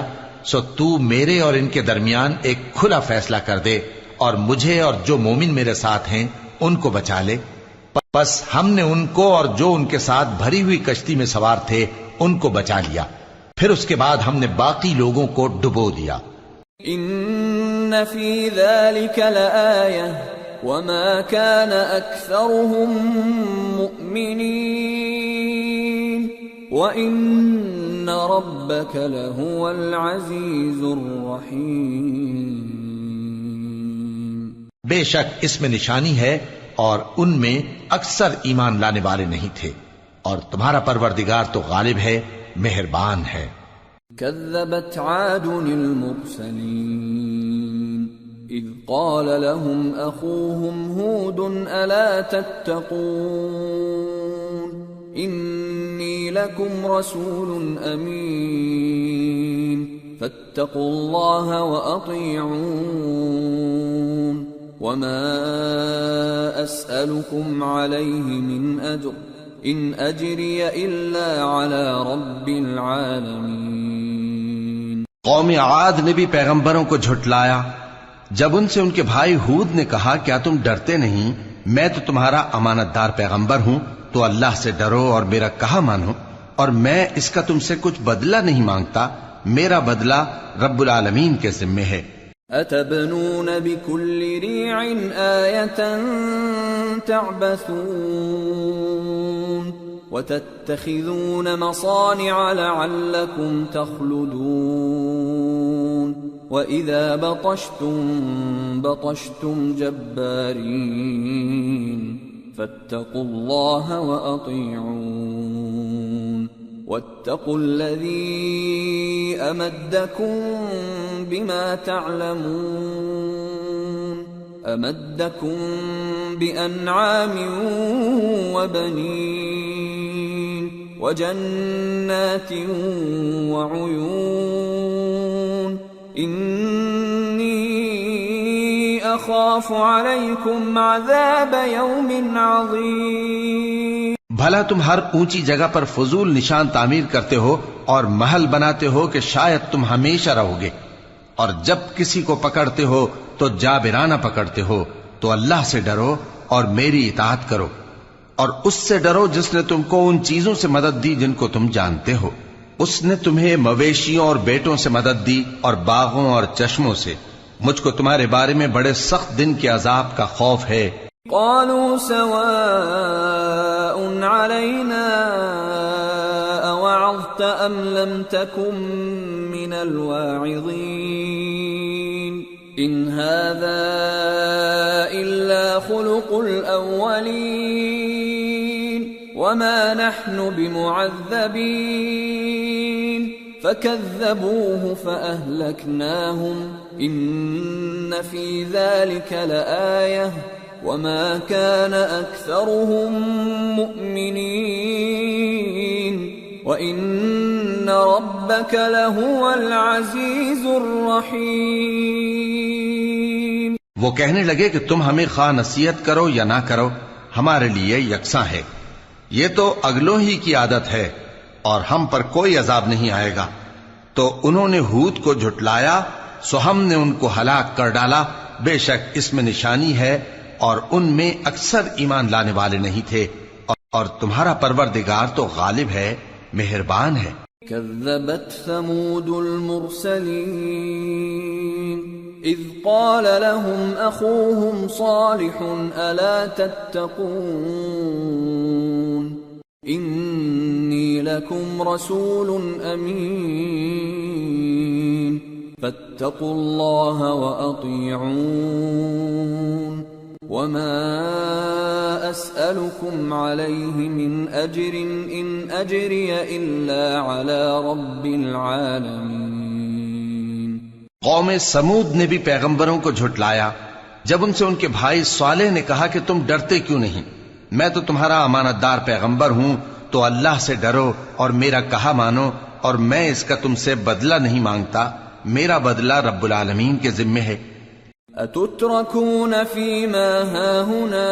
سو تو میرے اور ان کے درمیان ایک کھلا فیصلہ کر دے اور مجھے اور جو مومن میرے ساتھ ہیں ان کو بچا لے۔ بس ہم نے ان کو اور جو ان کے ساتھ بھری ہوئی کشتی میں سوار تھے ان کو بچا لیا، پھر اس کے بعد ہم نے باقی لوگوں کو ڈبو دیا۔ ان فی ذلک لآیہ وما كان اکثرهم مؤمنین وان ربک لهو العزیز الرحیم۔ بے شک اس میں نشانی ہے اور ان میں اکثر ایمان لانے والے نہیں تھے، اور تمہارا پروردگار تو غالب ہے، مہربان ہے۔ كذبت عاد المرسلين إذ قال لهم أخوهم هود ألا تتقون إني لكم رسول أمين فاتقوا الله وأطيعون وما أسألكم عليه من أجر إن أجري إلا على رب العالمين۔ قوم عاد نے بھی پیغمبروں کو جھٹلایا جب ان سے ان کے بھائی ہود نے کہا کیا تم ڈرتے نہیں، میں تو تمہارا امانت دار پیغمبر ہوں، تو اللہ سے ڈرو اور میرا کہا مانو، اور میں اس کا تم سے کچھ بدلہ نہیں مانگتا، میرا بدلہ رب العالمین کے ذمے ہے۔ أتبنون بكل ريع آية تعبثون وتتخذون مصانع لعلكم تخلدون وإذا بطشتم بطشتم جبارين فاتقوا الله وأطيعون واتقوا الذي أمدكم بما تعلمون أمدكم بأنعام وبنين وجنات وعيون إني أخاف عليكم عذاب يوم عظيم. بھلا تم ہر اونچی جگہ پر فضول نشان تعمیر کرتے ہو اور محل بناتے ہو کہ شاید تم ہمیشہ رہو گے، اور جب کسی کو پکڑتے ہو تو جابرانہ پکڑتے ہو. تو اللہ سے ڈرو اور میری اطاعت کرو، اور اس سے ڈرو جس نے تم کو ان چیزوں سے مدد دی جن کو تم جانتے ہو. اس نے تمہیں مویشیوں اور بیٹوں سے مدد دی اور باغوں اور چشموں سے. مجھ کو تمہارے بارے میں بڑے سخت دن کے عذاب کا خوف ہے. قالوا سواء علينا أوعظت أم لم تكن من الواعظين إن هذا إلا خلق الأولين وما نحن بمعذبين فكذبوه فأهلكناهم إن في ذلك لآية وما كان أكثرهم مؤمنين وإن ربك لهو العزيز الرحيم. وہ کہنے لگے کہ تم ہمیں خواہ نصیحت کرو یا نہ کرو ہمارے لیے یکساں ہے. یہ تو اگلوں ہی کی عادت ہے اور ہم پر کوئی عذاب نہیں آئے گا. تو انہوں نے ہود کو جھٹلایا سو ہم نے ان کو ہلاک کر ڈالا. بے شک اس میں نشانی ہے اور ان میں اکثر ایمان لانے والے نہیں تھے، اور تمہارا پروردگار تو غالب ہے، مہربان ہے. كذبت ثمود المرسلين إذ قال لهم أخوهم صالح ألا تتقون إني لكم رسول أمين فاتقوا الله وأطيعون وما أسألكم عليه من أجر إن أجري إلا على رب العالمين. قوم سمود نے بھی پیغمبروں کو جھٹلایا جب ان سے ان کے بھائی صالح نے کہا کہ تم ڈرتے کیوں نہیں، میں تو تمہارا امانت دار پیغمبر ہوں، تو اللہ سے ڈرو اور میرا کہا مانو، اور میں اس کا تم سے بدلہ نہیں مانگتا، میرا بدلہ رب العالمین کے ذمے ہے. أتتركون فيما هاهنا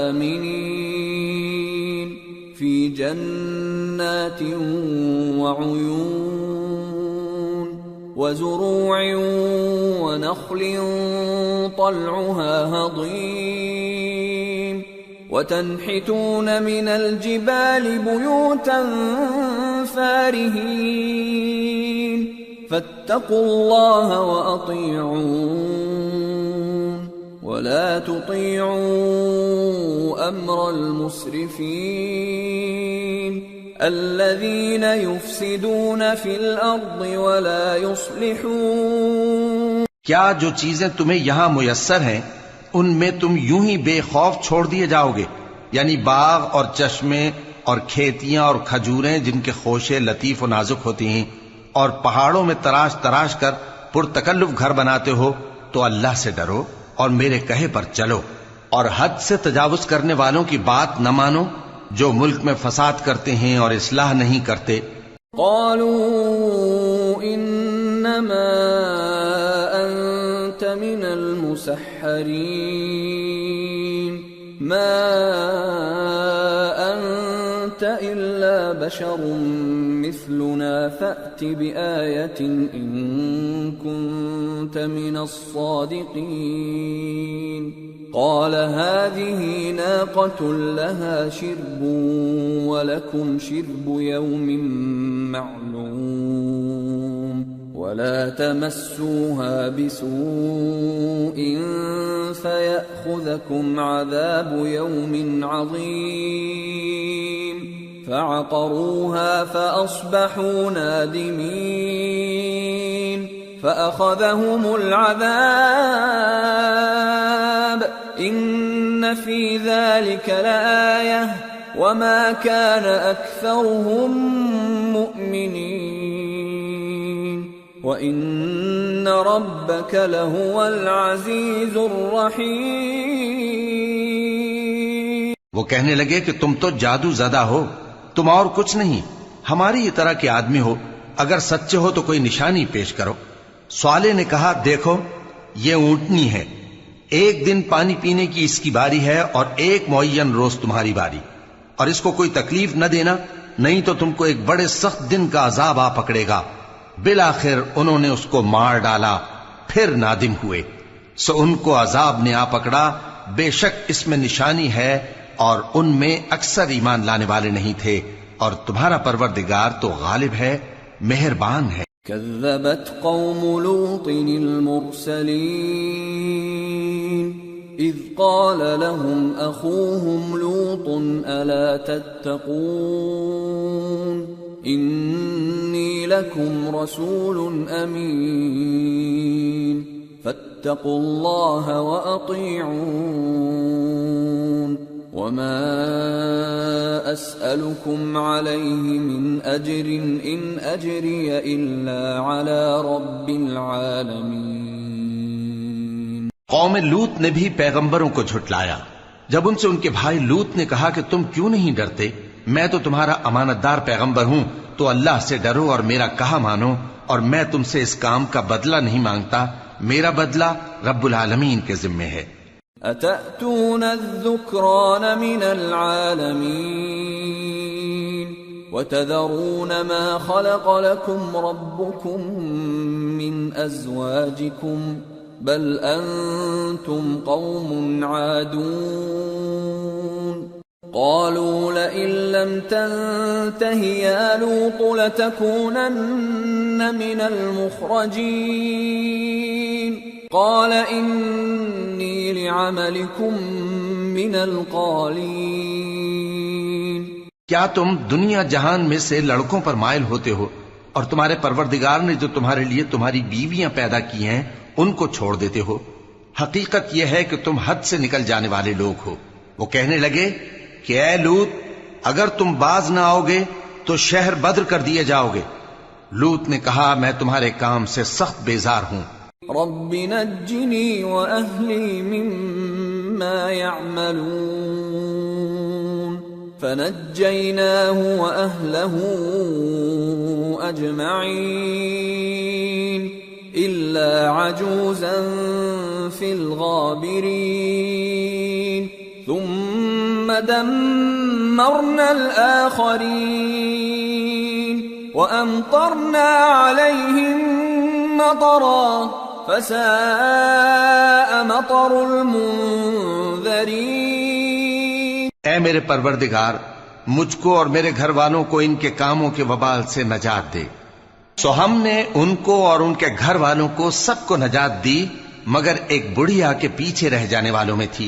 آمنين في جنات وعيون وزروع ونخل طلعها هضيم وتنحتون من الجبال بيوتا فارهين فاتقوا الله وأطيعون ولا تطيعوا أمر المسرفين الذين يفسدون في الأرض ولا يصلحون. کیا جو چیزیں تمہیں یہاں میسر ہیں ان میں تم یوں ہی بے خوف چھوڑ دیے جاؤ گے، یعنی باغ اور چشمے اور کھیتیاں اور کھجوریں جن کے خوشے لطیف و نازک ہوتی ہیں، اور پہاڑوں میں تراش تراش کر پرتکلف گھر بناتے ہو. تو اللہ سے ڈرو اور میرے کہے پر چلو، اور حد سے تجاوز کرنے والوں کی بات نہ مانو جو ملک میں فساد کرتے ہیں اور اصلاح نہیں کرتے. قالوا انما انت من المسحرين ما انت الا بشر مثلنا فأت بآية إن كنت من الصادقين. قال هذه ناقة لها شرب ولكم شرب يوم معلوم ولا تمسوها بسوء فيأخذكم عذاب يوم عظيم. فعقروها فأصبحوا نادمين فأخذهم العذاب إن في ذلك لآية وما كان أكثرهم مؤمنين وإن ربك لهو العزيز الرحيم. وہ کہنے لگے کہ تم تو جادو زدہ ہو، تم اور کچھ نہیں، ہماری یہ طرح کے آدمی ہو، اگر سچے ہو تو کوئی نشانی پیش کرو۔ صالح نے کہا دیکھو یہ اونٹنی ہے، ایک دن پانی پینے کی اس کی باری ہے اور ایک معین روز تمہاری باری، اور اس کو کوئی تکلیف نہ دینا، نہیں تو تم کو ایک بڑے سخت دن کا عذاب آ پکڑے گا۔ بالآخر انہوں نے اس کو مار ڈالا، پھر نادم ہوئے، سو ان کو عذاب نے آ پکڑا، بے شک اس میں نشانی ہے اور ان میں اکثر ایمان لانے والے نہیں تھے، اور تمہارا پروردگار تو غالب ہے، مہربان ہے۔ كذبت قوم لوط المرسلين إذ قال لهم أخوهم لوط ألا تتقون إني لكم رسول أمين فاتقوا الله وأطيعون وما أسألكم عليه من أجر إن أجري إلا على رب العالمين۔ قوم لوط نے بھی پیغمبروں کو جھٹلایا جب ان سے ان کے بھائی لوط نے کہا کہ تم کیوں نہیں ڈرتے، میں تو تمہارا امانت دار پیغمبر ہوں، تو اللہ سے ڈرو اور میرا کہا مانو، اور میں تم سے اس کام کا بدلہ نہیں مانگتا، میرا بدلہ رب العالمین کے ذمے ہے۔ أتأتون الذكران من العالمين وتذرون ما خلق لكم ربكم من أزواجكم بل أنتم قوم عادون قالوا لئن لم تنته يا لوط لتكونن من المخرجين قال إني لعملكم من القالين۔ کیا تم دنیا جہان میں سے لڑکوں پر مائل ہوتے ہو اور تمہارے پروردگار نے جو تمہارے لیے تمہاری بیویاں پیدا کی ہیں ان کو چھوڑ دیتے ہو؟ حقیقت یہ ہے کہ تم حد سے نکل جانے والے لوگ ہو۔ وہ کہنے لگے کہ اے لوط اگر تم باز نہ آؤ گے تو شہر بدر کر دیے جاؤ گے۔ لوط نے کہا میں تمہارے کام سے سخت بیزار ہوں۔ رب نجنی وأهلی مما يعملون فنجيناه وأهله أجمعين إلا عجوزا في الغابرين ثم دمرنا الآخرين وأمطرنا عليهم مطرا فساء مطر المنذرين۔ اے میرے پروردگار مجھ کو اور میرے گھر والوں کو ان کے کاموں کے وبال سے نجات دے۔ سو ہم نے ان کو اور ان کے گھر والوں کو سب کو نجات دی، مگر ایک بڑھیا کے پیچھے رہ جانے والوں میں تھی۔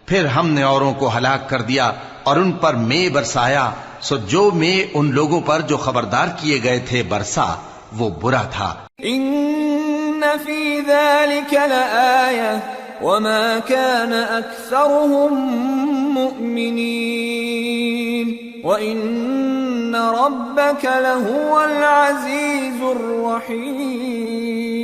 پھر ہم نے اوروں کو ہلاک کر دیا اور ان پر مے برسایا، سو جو مے ان لوگوں پر جو خبردار کیے گئے تھے برسا وہ برا تھا۔ إن في ذلك لآية وما كان أكثرهم مؤمنين وإن ربك لهو العزيز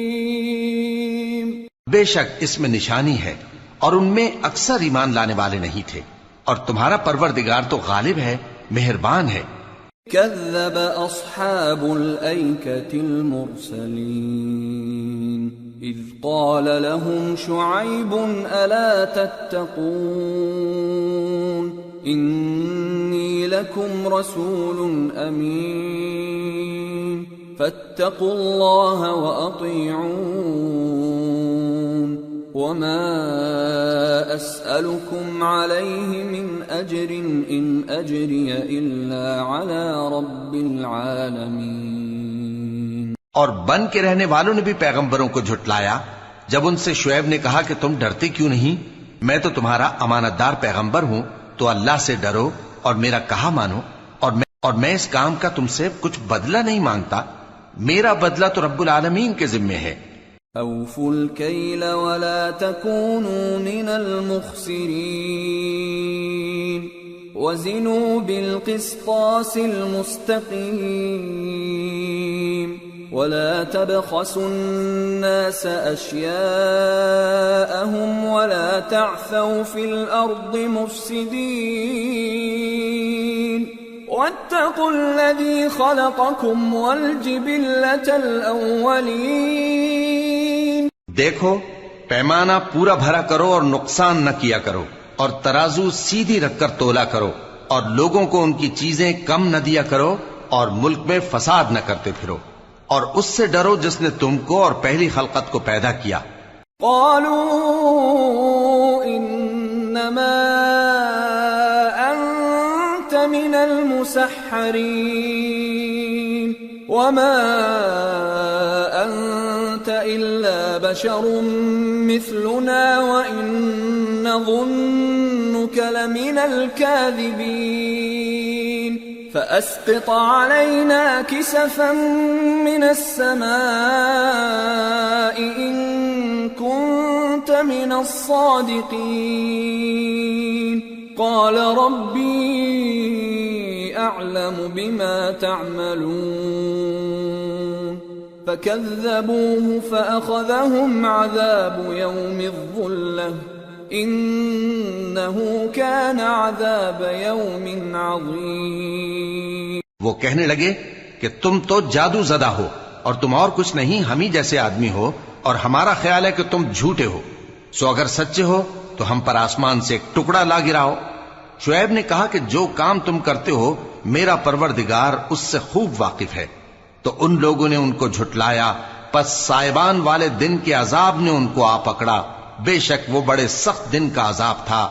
الرحيم۔ بے شک اس میں نشانی ہے اور ان میں اکثر ایمان لانے والے نہیں تھے، اور تمہارا پروردگار تو غالب ہے، مہربان ہے۔ كذب أصحاب الأيكة المرسلين إذ قال لهم شعيب ألا تتقون إني لكم رسول أمين فاتقوا الله وأطيعون وما أسألكم عليه من أجر إن أجري إلا على رب العالمين۔ اور بن کے رہنے والوں نے بھی پیغمبروں کو جھٹلایا جب ان سے شعیب نے کہا کہ تم ڈرتے کیوں نہیں، میں تو تمہارا امانت دار پیغمبر ہوں، تو اللہ سے ڈرو اور میرا کہا مانو، اور میں اس کام کا تم سے کچھ بدلہ نہیں مانگتا، میرا بدلہ تو رب العالمین کے ذمے ہے۔ أوفوا الكيل ولا تكونوا من المخسرين وزنوا بالقسطاس المستقيم ولا تبخسوا الناس أشياءهم ولا تعثوا في الأرض مفسدين واتقوا الذي خلقكم والجبلة الأولين. دیکھو پیمانہ پورا بھرا کرو اور نقصان نہ کیا کرو، اور ترازو سیدھی رکھ کر تولا کرو، اور لوگوں کو ان کی چیزیں کم نہ دیا کرو، اور ملک میں فساد نہ کرتے پھرو، اور اس سے ڈرو جس نے تم کو اور پہلی خلقت کو پیدا کیا. قالوا انما انت من المسحرين وما انت الا بشر مثلنا وان نظنك لمن الكاذبين فاسقط علينا كسفا من السماء ان كنت من الصادقين. قال ربي اعلم بما تعملون فكذبوه فاخذهم عذاب يوم الظلة انه كان عذاب يوم عظيم. وہ کہنے لگے کہ تم تو جادو زدہ ہو اور تم اور کچھ نہیں، ہم ہی جیسے آدمی ہو، اور ہمارا خیال ہے کہ تم جھوٹے ہو، سو اگر سچے ہو تو ہم پر آسمان سے ایک ٹکڑا لا گراؤ. شعیب نے کہا کہ جو کام تم کرتے ہو میرا پروردگار اس سے خوب واقف ہے. تو ان لوگوں نے ان کو جھٹلایا، پس سائبان والے دن کے عذاب نے ان کو آ پکڑا، بے شک وہ بڑے سخت دن کا عذاب تھا.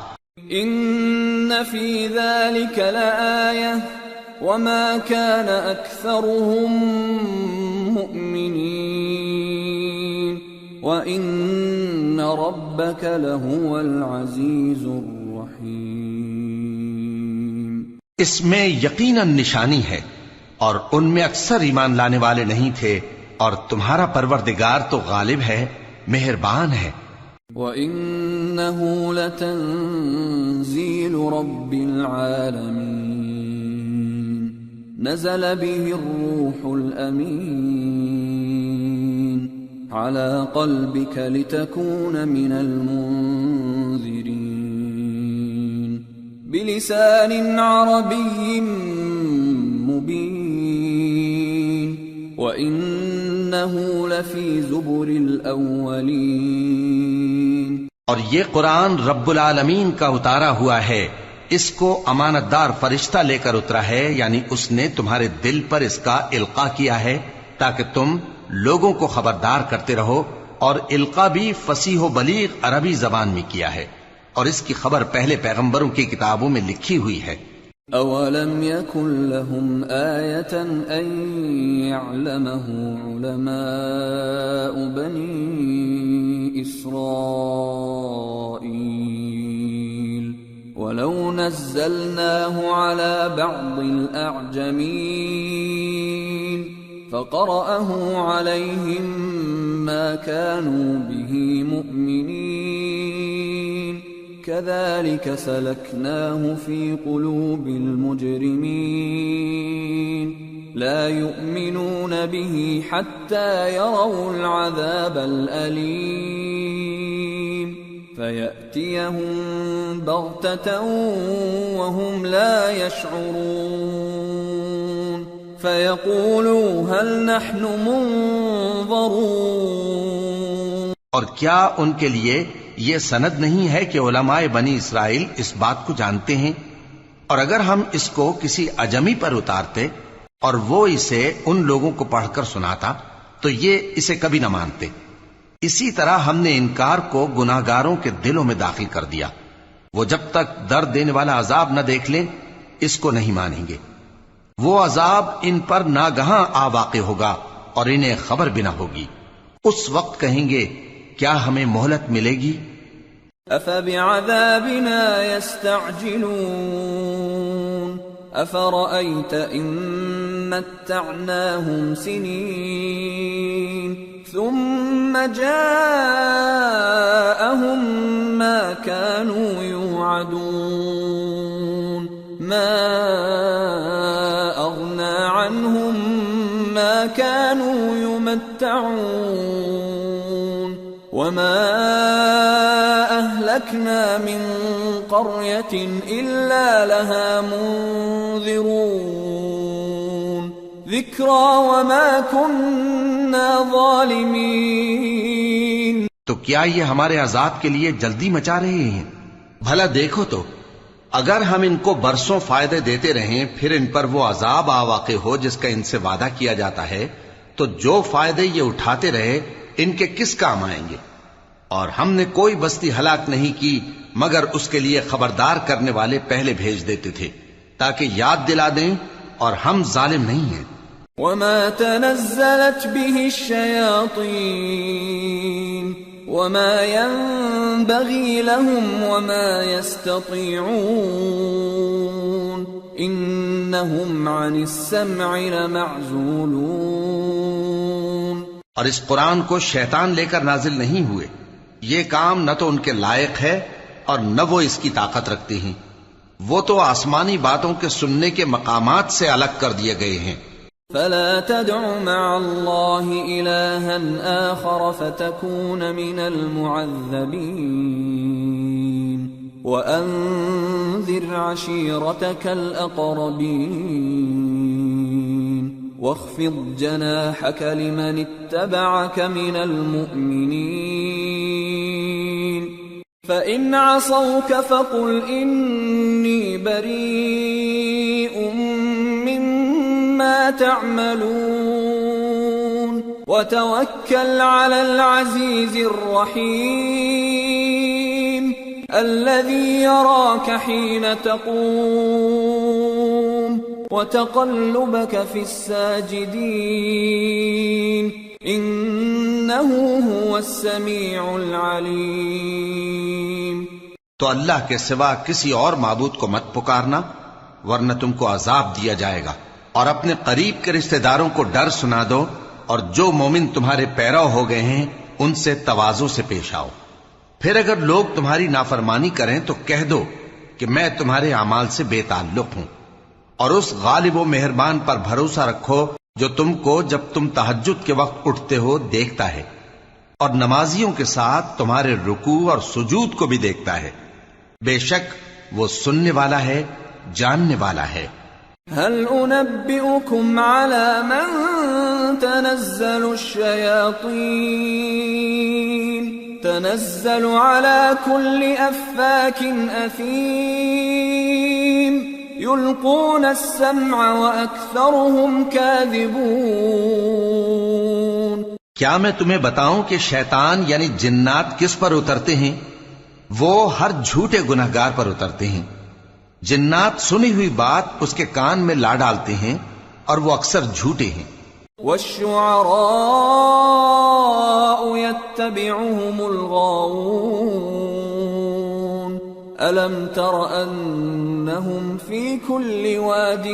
ان فی ذلک لآیہ وما كان اکثرهم مؤمنین وان ربک لهو العزیز الرحیم. اس میں یقیناً نشانی ہے، اور ان میں اکثر ایمان لانے والے نہیں تھے، اور تمہارا پروردگار تو غالب ہے، مہربان ہے. وَإِنَّهُ لَتَنزِيلُ رَبِّ الْعَالَمِينَ نَزَلَ بِهِ الرُّوحُ الْأَمِينُ عَلَى قَلْبِكَ لِتَكُونَ مِنَ الْمُنذِرِينَ بِلِسَانٍ عَرَبِيٍّ مُبِينٍ وَإِنَّهُ لَفِي زُبُرِ الْأَوَّلِينَ. اور یہ قرآن رب العالمین کا اتارا ہوا ہے، اس کو امانت دار فرشتہ لے کر اترا ہے، یعنی اس نے تمہارے دل پر اس کا القاء کیا ہے تاکہ تم لوگوں کو خبردار کرتے رہو. اور القاء بھی فصیح و بلیغ عربی زبان میں کیا ہے، اور اس کی خبر پہلے پیغمبروں کی کتابوں میں لکھی ہوئی ہے. اولم يكن لهم آية ان يعلمه علماء بني إسرائيل ولو نزلناه على بعض الأعجمين فقرأه عليهم ما كانوا به مؤمنين كذلك سلكناه في قلوب المجرمين لا يؤمنون به حتى يروا العذاب الأليم فيأتيهم بغتة وهم لا يشعرون فيقولوا هل نحن منظرون. اور کیا ان کے لیے یہ سند نہیں ہے کہ علماء بنی اسرائیل اس بات کو جانتے ہیں؟ اور اگر ہم اس کو کسی اجمی پر اتارتے اور وہ اسے ان لوگوں کو پڑھ کر سناتا تو یہ اسے کبھی نہ مانتے. اسی طرح ہم نے انکار کو گناہگاروں کے دلوں میں داخل کر دیا، وہ جب تک درد دینے والا عذاب نہ دیکھ لیں اس کو نہیں مانیں گے. وہ عذاب ان پر ناگہاں آ واقع ہوگا اور انہیں خبر بھی نہ ہوگی. اس وقت کہیں گے کیا ہمیں مہلت ملے گی؟ افبعذابنا يستعجلون افرأيت ان متعناهم سنين ثم جاءهم ما كانوا يوعدون ما اغنى عنهم ما كانوا يمتعون وما أهلكنا أهلكنا من قرية إلا لها منذرون ذكرى وما كنا ظالمين. تو کیا یہ ہمارے عذاب کے لیے جلدی مچا رہے ہیں؟ بھلا دیکھو تو اگر ہم ان کو برسوں فائدے دیتے رہیں پھر ان پر وہ عذاب آ واقع ہو جس کا ان سے وعدہ کیا جاتا ہے تو جو فائدے یہ اٹھاتے رہے ان کے کس کام آئیں گے؟ اور ہم نے کوئی بستی ہلاک نہیں کی مگر اس کے لیے خبردار کرنے والے پہلے بھیج دیتے تھے تاکہ یاد دلا دیں، اور ہم ظالم نہیں ہیں. وما تنزلت به الشياطين وما ينبغي لهم وما يستطيعون إنهم عن السمع لمعزولون. اور اس قرآن کو شیطان لے کر نازل نہیں ہوئے، یہ کام نہ تو ان کے لائق ہے اور نہ وہ اس کی طاقت رکھتے ہیں. وہ تو آسمانی باتوں کے سننے کے مقامات سے الگ کر دیے گئے ہیں. فلا تدع مع الله إلها آخر فتكون من المعذبين وأنذر عشيرتك الأقربين واخفض جناحك لمن اتبعك من المؤمنين فإن عصوك فقل إني بريء مما تعملون وتوكل على العزيز الرحيم الذي يراك حين تقوم وتقلبك في الساجدين إنه هو السميع العليم. تو اللہ کے سوا کسی اور معبود کو مت پکارنا ورنہ تم کو عذاب دیا جائے گا. اور اپنے قریب کے رشتہ داروں کو ڈر سنا دو، اور جو مومن تمہارے پیرو ہو گئے ہیں ان سے تواضع سے پیش آؤ. پھر اگر لوگ تمہاری نافرمانی کریں تو کہہ دو کہ میں تمہارے اعمال سے بے تعلق ہوں، اور اس غالب و مہربان پر بھروسہ رکھو جو تم کو جب تم تہجد کے وقت اٹھتے ہو دیکھتا ہے، اور نمازیوں کے ساتھ تمہارے رکوع اور سجود کو بھی دیکھتا ہے. بے شک وہ سننے والا ہے، جاننے والا ہے. هل أنبئكم على من تنزل الشياطين تنزل على كل أفاك أثيم يلقون السمع وأكثرهم كاذبون. کیا میں تمہیں بتاؤں کہ شیطان یعنی جنات کس پر اترتے ہیں؟ وہ ہر جھوٹے گنہگار پر اترتے ہیں. جنات سنی ہوئی بات اس کے کان میں لا ڈالتے ہیں اور وہ اکثر جھوٹے ہیں. والشعراء يتبعهم الغاوون ألم تر أنهم في كل واد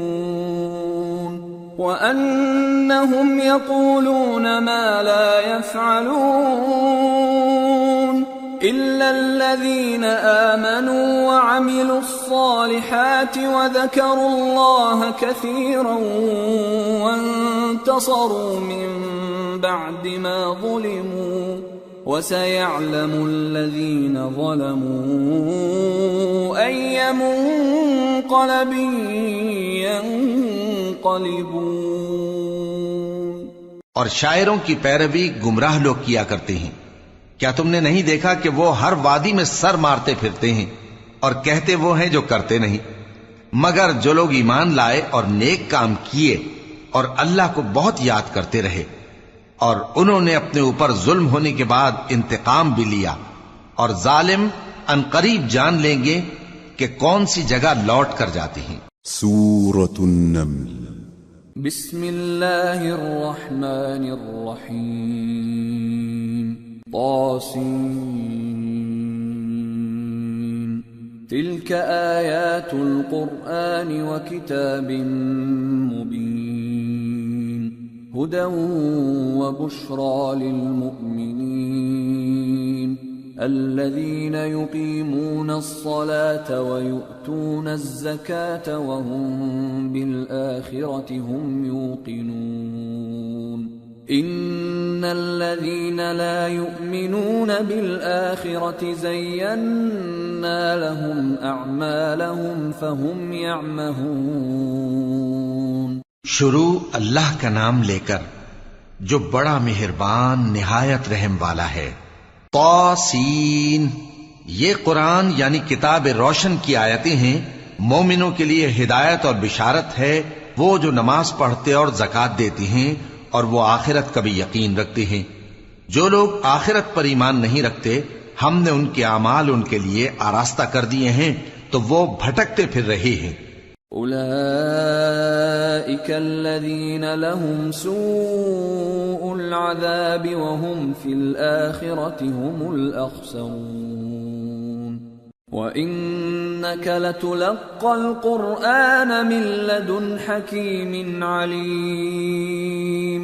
يهيمون وأنهم يقولون ما لا يفعلون إلا الذين آمنوا وعملوا الصالحات وذكروا الله كثيرا وانتصروا من بعد ما ظلموا وسيعلم الذين ظلموا أي منقلب ينقلبون. اور شاعروں کی پیروی گمراہ لوگ کیا کرتے ہیں. کیا تم نے نہیں دیکھا کہ وہ ہر وادی میں سر مارتے پھرتے ہیں اور کہتے وہ ہیں جو کرتے نہیں، مگر جو لوگ ایمان لائے اور نیک کام کیے اور اللہ کو بہت یاد کرتے رہے، اور انہوں نے اپنے اوپر ظلم ہونے کے بعد انتقام بھی لیا، اور ظالم عنقریب جان لیں گے کہ کون سی جگہ لوٹ کر جاتے ہیں. سورة النمل. بسم اللہ الرحمن الرحیم. طاسين تلك آيات القرآن وكتاب مبين هدى وبشرى للمؤمنين الذين يقيمون الصلاة ويؤتون الزكاة وهم بالآخرة هم يوقنون إن الذين لا يؤمنون بالآخرة زينا لهم أعمالهم فهم يعمهون. شروع اللہ کا نام لے کر جو بڑا مہربان نہایت رحم والا ہے. طاسین، یہ قرآن یعنی کتاب روشن کی آیتیں ہیں. مومنوں کے لیے ہدایت اور بشارت ہے، وہ جو نماز پڑھتے اور زکوٰۃ دیتی ہیں اور وہ آخرت کا بھی یقین رکھتے ہیں. جو لوگ آخرت پر ایمان نہیں رکھتے، ہم نے ان کے اعمال ان کے لیے آراستہ کر دیے ہیں تو وہ بھٹکتے پھر رہے ہیں. أولئك الذين لهم سوء العذاب وهم في الآخرة هم الأخسرون. وإنك لتلقى القرآن من لدن حكيم عليم.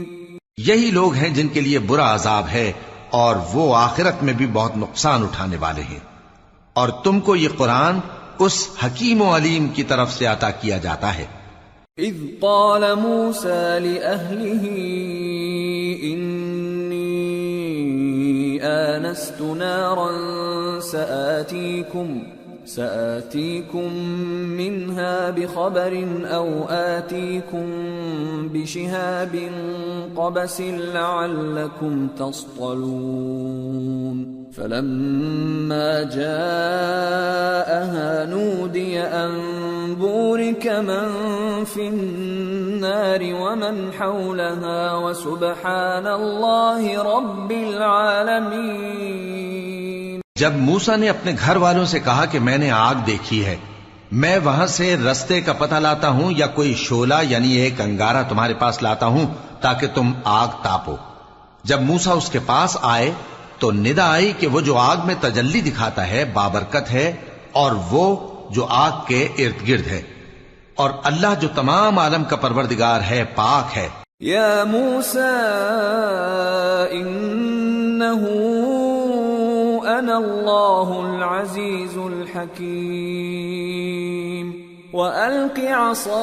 یہی لوگ ہیں جن کے لیے برا عذاب ہے اور وہ آخرت میں بھی بہت نقصان اٹھانے والے ہیں. اور تم کو یہ قرآن اس حکیم و علیم کی طرف سے عطا کیا جاتا ہے. اذ قال موسى لأهله إني آنست نارا سآتيكم منها بخبر أو آتيكم بشهاب قبس لعلكم تصطلون. فلما جاءها نودي أن بورك من في النار ومن حولها وسبحان الله رب العالمين. جب موسیٰ نے اپنے گھر والوں سے کہا کہ میں نے آگ دیکھی ہے، میں وہاں سے رستے کا پتہ لاتا ہوں یا کوئی شعلہ یعنی ایک انگارہ تمہارے پاس لاتا ہوں تاکہ تم آگ تاپو. جب موسیٰ اس کے پاس آئے تو ندا آئی کہ وہ جو آگ میں تجلی دکھاتا ہے بابرکت ہے، اور وہ جو آگ کے ارد گرد ہے، اور اللہ جو تمام عالم کا پروردگار ہے پاک ہے. یا موسیٰ انہو انا اللہ العزیز الحکیم وألق عصاک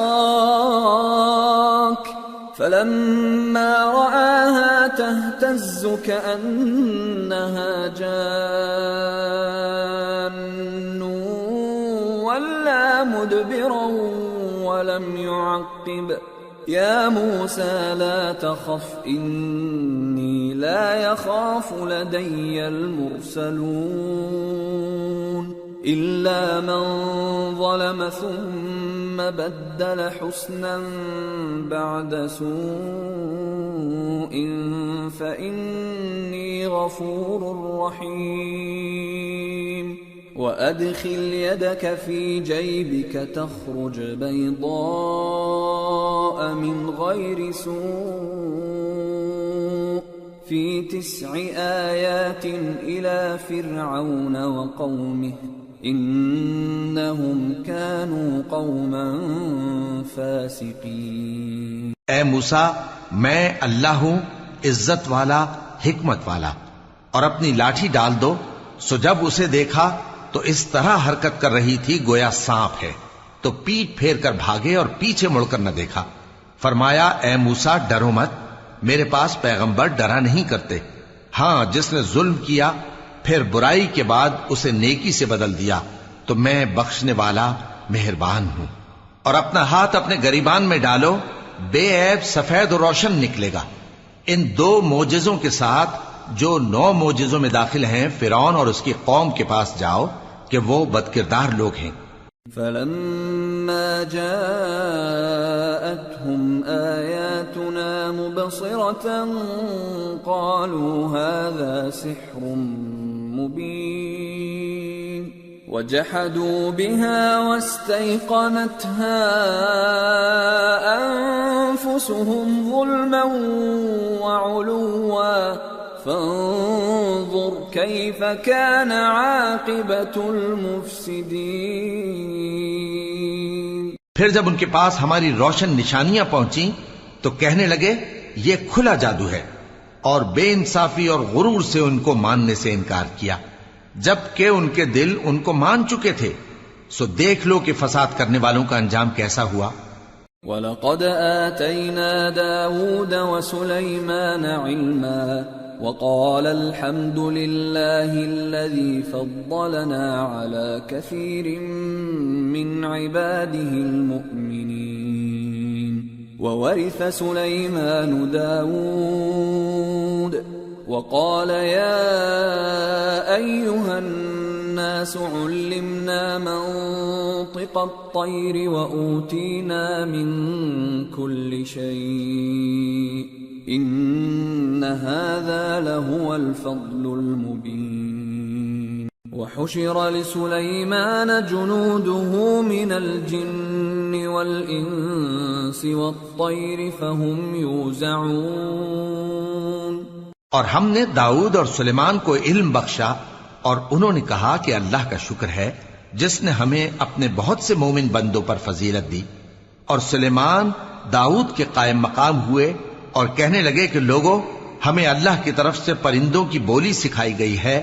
فلما رآها تهتز كأنها جان ولا مدبرا ولم يعقب. يا موسى لا تخف إني لا يخاف لدي المرسلون إلا من ظلم ثم بدل حسنا بعد سوء فإني غفور رحيم. وأدخل يدك في جيبك تخرج بيضاء من غير سوء في 9 آيات إلى فرعون وقومه إنهم كانوا قوما فاسقين. اے موسیٰ، میں اللہ ہوں، عزت والا، حکمت والا. اور اپنی لاٹھی ڈال دو. سو جب اسے دیکھا تو اس طرح حرکت کر رہی تھی گویا سانپ ہے، تو پیٹ پھیر کر بھاگے اور پیچھے مڑ کر نہ دیکھا. فرمایا اے موسیٰ ڈرو مت، میرے پاس پیغمبر ڈرا نہیں کرتے. ہاں جس نے ظلم کیا پھر برائی کے بعد اسے نیکی سے بدل دیا تو میں بخشنے والا مہربان ہوں. اور اپنا ہاتھ اپنے گریبان میں ڈالو، بے عیب سفید و روشن نکلے گا. ان 2 معجزوں کے ساتھ جو 9 معجزوں میں داخل ہیں فرعون اور اس کی قوم کے پاس جاؤ کہ وہ بدکردار لوگ ہیں. فلما جاءتهم آياتنا مبصرة قالوا هذا سحر مبين وجحدوا بها واستيقنتها أنفسهم ظلما وعلوا فانظر كيف كان عاقبة المفسدين. پھر جب ان کے پاس ہماری روشن نشانیاں پہنچیں تو کہنے لگے یہ کھلا جادو ہے، اور بے انصافی اور غرور سے ان کو ماننے سے انکار کیا جبکہ ان کے دل ان کو مان چکے تھے. سو دیکھ لو کہ فساد کرنے والوں کا انجام کیسا ہوا. وَلَقَدْ آتَيْنَا دَاوُودَ وَسُلَيْمَانَ عِلْمًا وَقَالَ الْحَمْدُ لِلَّهِ الَّذِي فَضَّلَنَا عَلَى كَثِيرٍ مِّنْ عِبَادِهِ الْمُؤْمِنِينَ وَوَرِثَ سُلَيْمَانُ دَاوُودَ وَقَالَ يَا أَيُّهَا النَّاسُ عُلِّمْنَا مَنطِقَ الطَّيْرِ وَأُوتِينَا مِن كُلِّ شَيْءٍ إِنَّ هَذَا لَهُوَ الْفَضْلُ الْمُبِينُ وَحُشِرَ لِسُلَيْمَانَ جُنُودُهُ مِنَ الْجِنِّ وَالْإِنسِ وَالطَّيْرِ فَهُمْ يُوزَعُونَ اور ہم نے داؤد اور سلیمان کو علم بخشا اور انہوں نے کہا کہ اللہ کا شکر ہے جس نے ہمیں اپنے بہت سے مومن بندوں پر فضیلت دی. اور سلیمان داؤد کے قائم مقام ہوئے اور کہنے لگے کہ لوگوں، ہمیں اللہ کی طرف سے پرندوں کی بولی سکھائی گئی ہے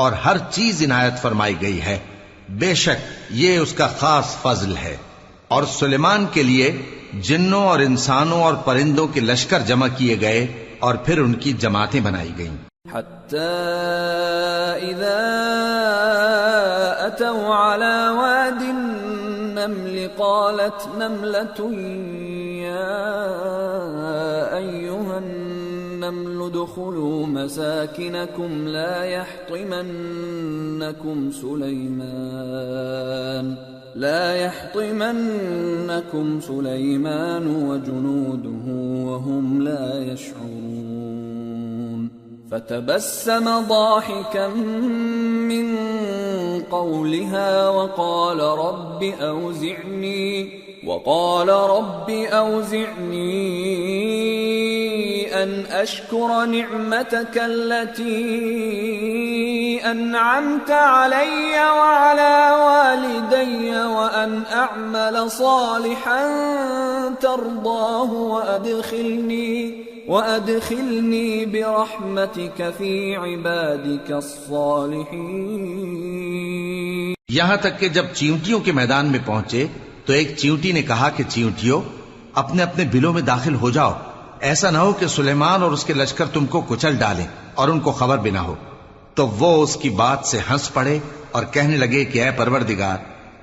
اور ہر چیز عنایت فرمائی گئی ہے، بے شک یہ اس کا خاص فضل ہے. اور سلیمان کے لیے جنوں اور انسانوں اور پرندوں کے لشکر جمع کیے گئے اور پھر ان کی جماعتیں بنائی گئیں. حتى إذا أتوا على واد النمل قالت نملة يا أيها النمل ادخلوا مساكنكم لا يحطمنكم سليمان وجنوده وهم لا يشعرون. فتبسم ضاحكا من قولها وقال رب أوزعني أن أشكر نعمتك التي أنعمت علي وعلى والدي وأن أعمل صالحا ترضاه وأدخلني برحمتك في عبادك الصالحين. یہاں تک کہ جب چیونٹیوں کے میدان میں پہنچے تو ایک چیونٹی نے کہا کہ چیونٹیوں، اپنے اپنے بلوں میں داخل ہو جاؤ، ایسا نہ ہو کہ سلیمان اور اس کے لشکر تم کو کچل ڈالیں اور ان کو خبر بھی نہ ہو. تو وہ اس کی بات سے ہنس پڑے اور کہنے لگے کہ اے پروردگار،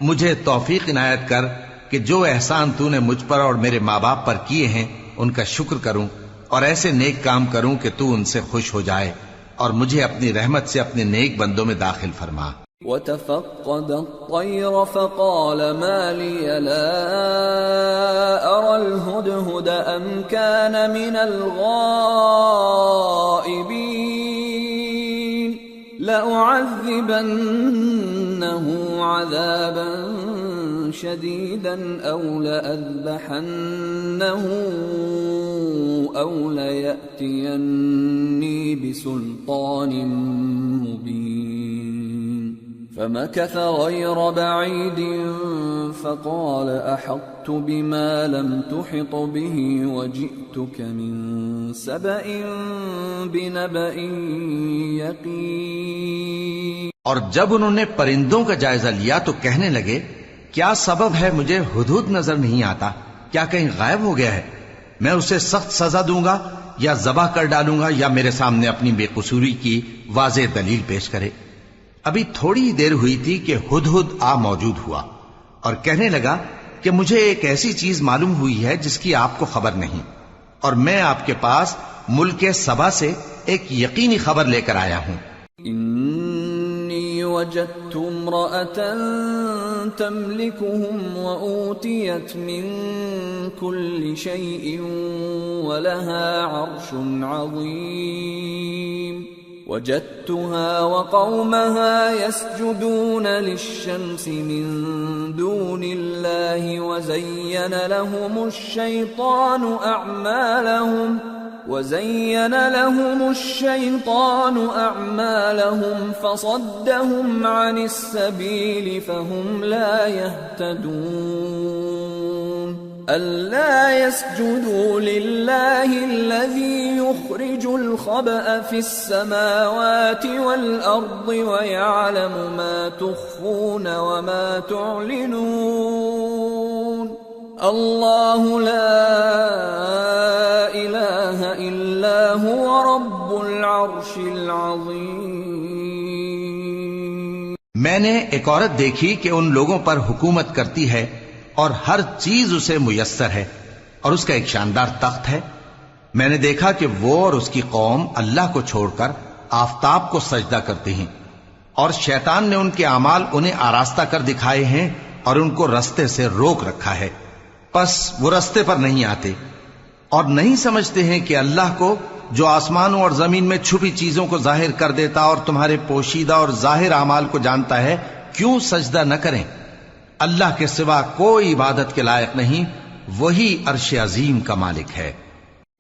مجھے توفیق عنایت کر کہ جو احسان تو نے مجھ پر اور میرے ماں باپ پر کیے ہیں ان کا شکر کروں اور ایسے نیک کام کروں کہ تو ان سے خوش ہو جائے اور مجھے اپنی رحمت سے اپنے نیک بندوں میں داخل فرما. وَتَفَقَّدَ الطَّيْرَ فَقَالَ مَا لِيَ لَا أَرَى الْهُدْهُدَ أَمْ كَانَ مِنَ الْغَائِبِينَ لَأُعَذِّبَنَّهُ عَذَابًا شَدِيدًا أَوْ لَأَذْبَحَنَّهُ أَوْ لَيَأْتِيَنِّي بِسُلْطَانٍ مُبِينٍ. فمكث غير بعيد فقال أحطت بما لم تحط به وجئتك من سبأ بنبأ يقين. اور جب انہوں نے پرندوں کا جائزہ لیا تو کہنے لگے کیا سبب ہے مجھے ہدہد نظر نہیں آتا؟ کیا کہیں غائب ہو گیا ہے؟ میں اسے سخت سزا دوں گا یا ذبح کر ڈالوں گا یا میرے سامنے اپنی بے قصوری کی واضح دلیل پیش کرے. ابھی تھوڑی دیر ہوئی تھی کہ ہدہد آ موجود ہوا اور کہنے لگا کہ مجھے ایک ایسی چیز معلوم ہوئی ہے جس کی آپ کو خبر نہیں، اور میں آپ کے پاس ملک سبا سے ایک یقینی خبر لے کر آیا ہوں. انی وجدت امرأة تملكهم وأوتيت من كل شيء ولها عرش عظيم. وجدتها وقومها يسجدون للشمس من دون الله وزين لهم الشيطان أعمالهم فصدهم عن السبيل فهم لا يهتدون. ألا يسجدوا لله الذي يخرج الخبأ في السماوات والأرض ويعلم ما تخفون وما تعلنون. اللہ لا الہ الا هو رب العرش العظیم۔ میں نے ایک عورت دیکھی کہ ان لوگوں پر حکومت کرتی ہے اور ہر چیز اسے میسر ہے، اور اس کا ایک شاندار تخت ہے۔ میں نے دیکھا کہ وہ اور اس کی قوم اللہ کو چھوڑ کر آفتاب کو سجدہ کرتے ہیں، اور شیطان نے ان کے اعمال انہیں آراستہ کر دکھائے ہیں اور ان کو رستے سے روک رکھا ہے، پس وہ رستے پر نہیں آتے، اور نہیں سمجھتے ہیں کہ اللہ کو جو آسمانوں اور زمین میں چھپی چیزوں کو ظاہر کر دیتا اور تمہارے پوشیدہ اور ظاہر اعمال کو جانتا ہے، کیوں سجدہ نہ کریں؟ اللہ کے سوا کوئی عبادت کے لائق نہیں، وہی عرش عظیم کا مالک ہے۔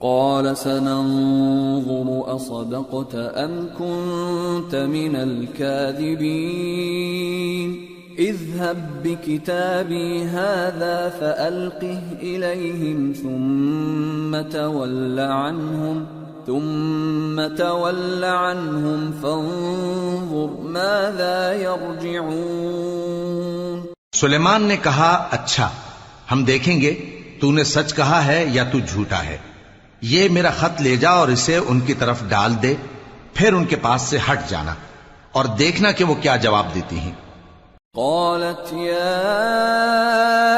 قال سننظر اصدقت ام كنت من الكاذبين اذهب بكتابي هذا فألقه إليهم ثم تول عنهم فانظر ماذا يرجعون۔ سلیمان نے کہا اچھا، ہم دیکھیں گے تو نے سچ کہا ہے یا تو جھوٹا ہے۔ یہ میرا خط لے جا اور اسے ان کی طرف ڈال دے، پھر ان کے پاس سے ہٹ جانا اور دیکھنا کہ وہ کیا جواب دیتی ہیں۔ قالت يا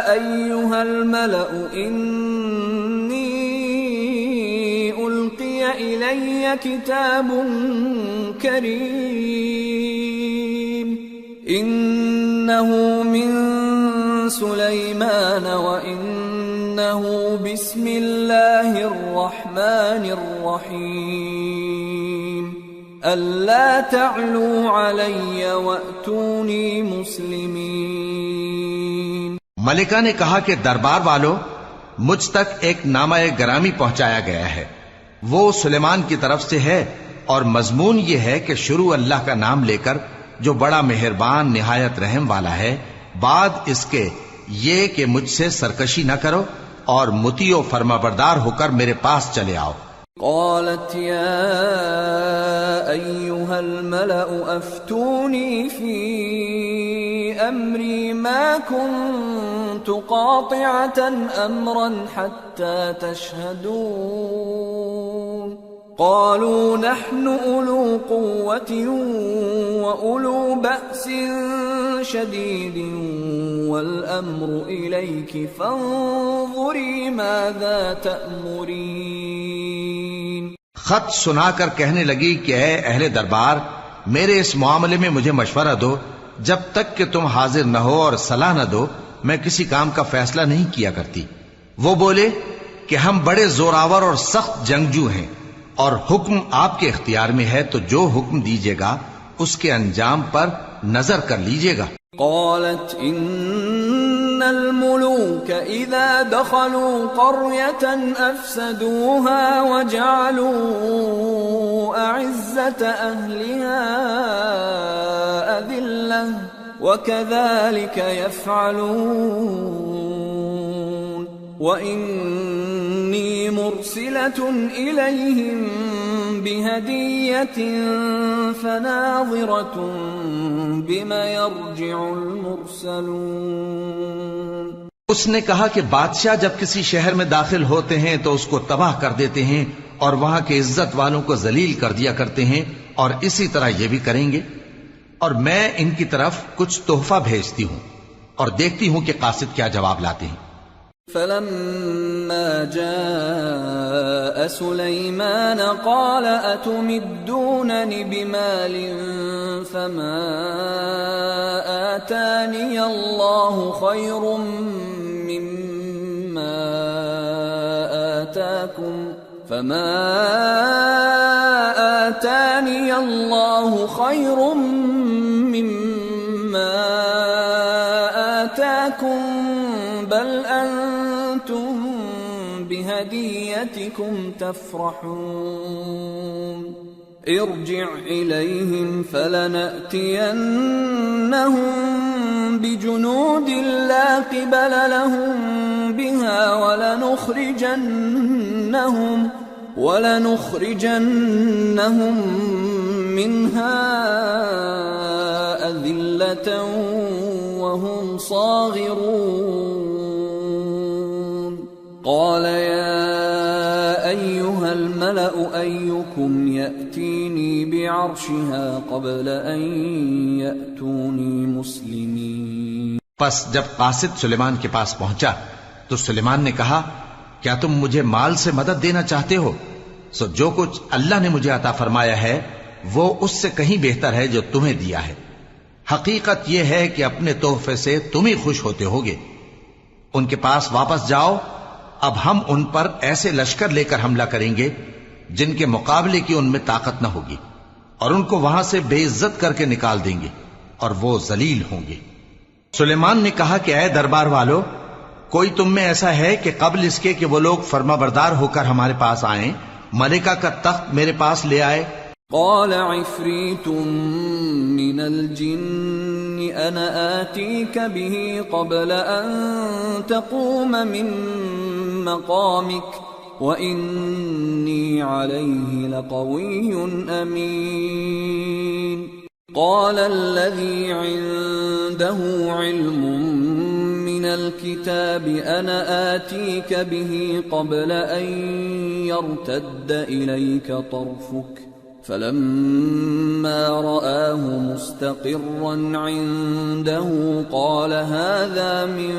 أيها الملأ إني ألقي إلي كتاب كريم إنه من سليمان وإنه بسم الله الرحمن الرحيم ألا تعلوا علي وأتوني مسلمين۔ ملکہ نے کہا کہ دربار والو، مجھ تک ایک نامہ گرامی پہنچایا گیا ہے، وہ سلیمان کی طرف سے ہے، اور مضمون یہ ہے کہ شروع اللہ کا نام لے کر جو بڑا مہربان نہایت رحم والا ہے، بعد اس کے یہ کہ مجھ سے سرکشی نہ کرو اور مطیع و فرمانبردار ہو کر میرے پاس چلے آؤ۔ قالت يا أيها الملأ أفتوني في أمري ما كنت قاطعة أمرا حتى تشهدون قالوا نحن أولو قوة وأولو بأس شديد والأمر إليك فانظري ماذا تأمرين۔ خط سنا کر کہنے لگی کہ اے اہل دربار، میرے اس معاملے میں مجھے مشورہ دو، جب تک کہ تم حاضر نہ ہو اور صلاح نہ دو میں کسی کام کا فیصلہ نہیں کیا کرتی۔ وہ بولے کہ ہم بڑے زوراور اور سخت جنگجو ہیں، اور حکم آپ کے اختیار میں ہے، تو جو حکم دیجیے گا اس کے انجام پر نظر کر لیجیے گا۔ قالت ان الملوك اذا دخلوا قرية افسدوها وجعلوا اعزة اهلها اذلة وكذلك يفعلون وإني مرسلة إليهم بهدية فناظرة بما يرجع المرسلون۔ اس نے کہا کہ بادشاہ جب کسی شہر میں داخل ہوتے ہیں تو اس کو تباہ کر دیتے ہیں اور وہاں کے عزت والوں کو ذلیل کر دیا کرتے ہیں، اور اسی طرح یہ بھی کریں گے، اور میں ان کی طرف کچھ تحفہ بھیجتی ہوں اور دیکھتی ہوں کہ قاصد کیا جواب لاتے ہیں۔ فلما جاء سليمان قال أتمدونني بمال فما آتاني الله خير مما آتاكم بل أنتم بهديتكم تفرحون ارجع إليهم فلنأتينهم بجنود لا قبل لهم بها ولنخرجنهم منها أذلة وهم صاغرون۔ قال يا أيها الملأ أيكم يأتيني بعرشها قبل أن يأتوني مسلمين. پس جب قاصد سلیمان کے پاس پہنچا تو سلیمان نے کہا کیا تم مجھے مال سے مدد دینا چاہتے ہو؟ سو جو کچھ اللہ نے مجھے عطا فرمایا ہے وہ اس سے کہیں بہتر ہے جو تمہیں دیا ہے. حقیقت یہ ہے کہ اپنے تحفے سے تم ہی خوش ہوتے ہوگے. ان کے پاس واپس جاؤ. اب ہم ان پر ایسے لشکر لے کر حملہ کریں گے جن کے مقابلے کی ان میں طاقت نہ ہوگی، اور ان کو وہاں سے بے عزت کر کے نکال دیں گے اور وہ ذلیل ہوں گے. سلیمان نے کہا کہ اے دربار والو، کوئی تم میں ایسا ہے کہ قبل اس کے کہ وہ لوگ فرما بردار ہو کر ہمارے پاس آئیں ملکہ کا تخت میرے پاس لے آئے؟ قال عفريت من الجن أنا آتيك به قبل أن تقوم من مقامك وإني عليه لقوي أمين. قال الذي عنده علم من الكتاب أنا آتيك به قبل أن يرتد إليك طرفك فلما رآه مستقرا عنده قال هذا من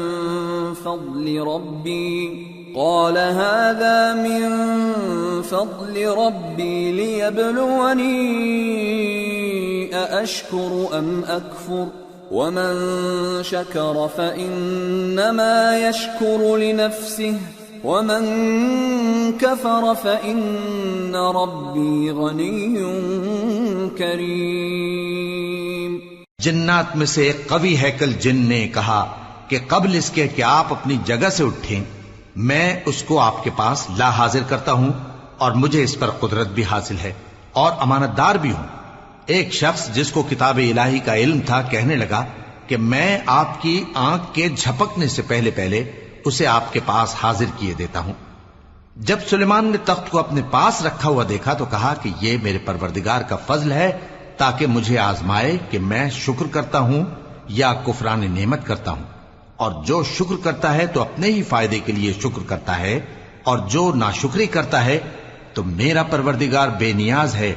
فضل ربي ليبلوني أأشكر أم أكفر ومن شكر فإنما يشكر لنفسه ومن كفر فإن ربي غني كريم. جنات میں سے ایک قوی ہیکل جن نے کہا کہ قبل اس کے کہ آپ اپنی جگہ سے اٹھیں میں اس کو آپ کے پاس لا حاضر کرتا ہوں اور مجھے اس پر قدرت بھی حاصل ہے اور امانت دار بھی ہوں. ایک شخص جس کو کتاب الہی کا علم تھا کہنے لگا کہ میں آپ کی آنکھ کے جھپکنے سے پہلے پہلے اسے آپ کے پاس حاضر کیے دیتا ہوں. جب سلیمان نے تخت کو اپنے پاس رکھا ہوا دیکھا تو کہا کہ یہ میرے پروردگار کا فضل ہے تاکہ مجھے آزمائے کہ میں شکر کرتا ہوں یا کفران نعمت کرتا ہوں، اور جو شکر کرتا ہے تو اپنے ہی فائدے کے لیے شکر کرتا ہے، اور جو ناشکری کرتا ہے تو میرا پروردگار بے نیاز ہے،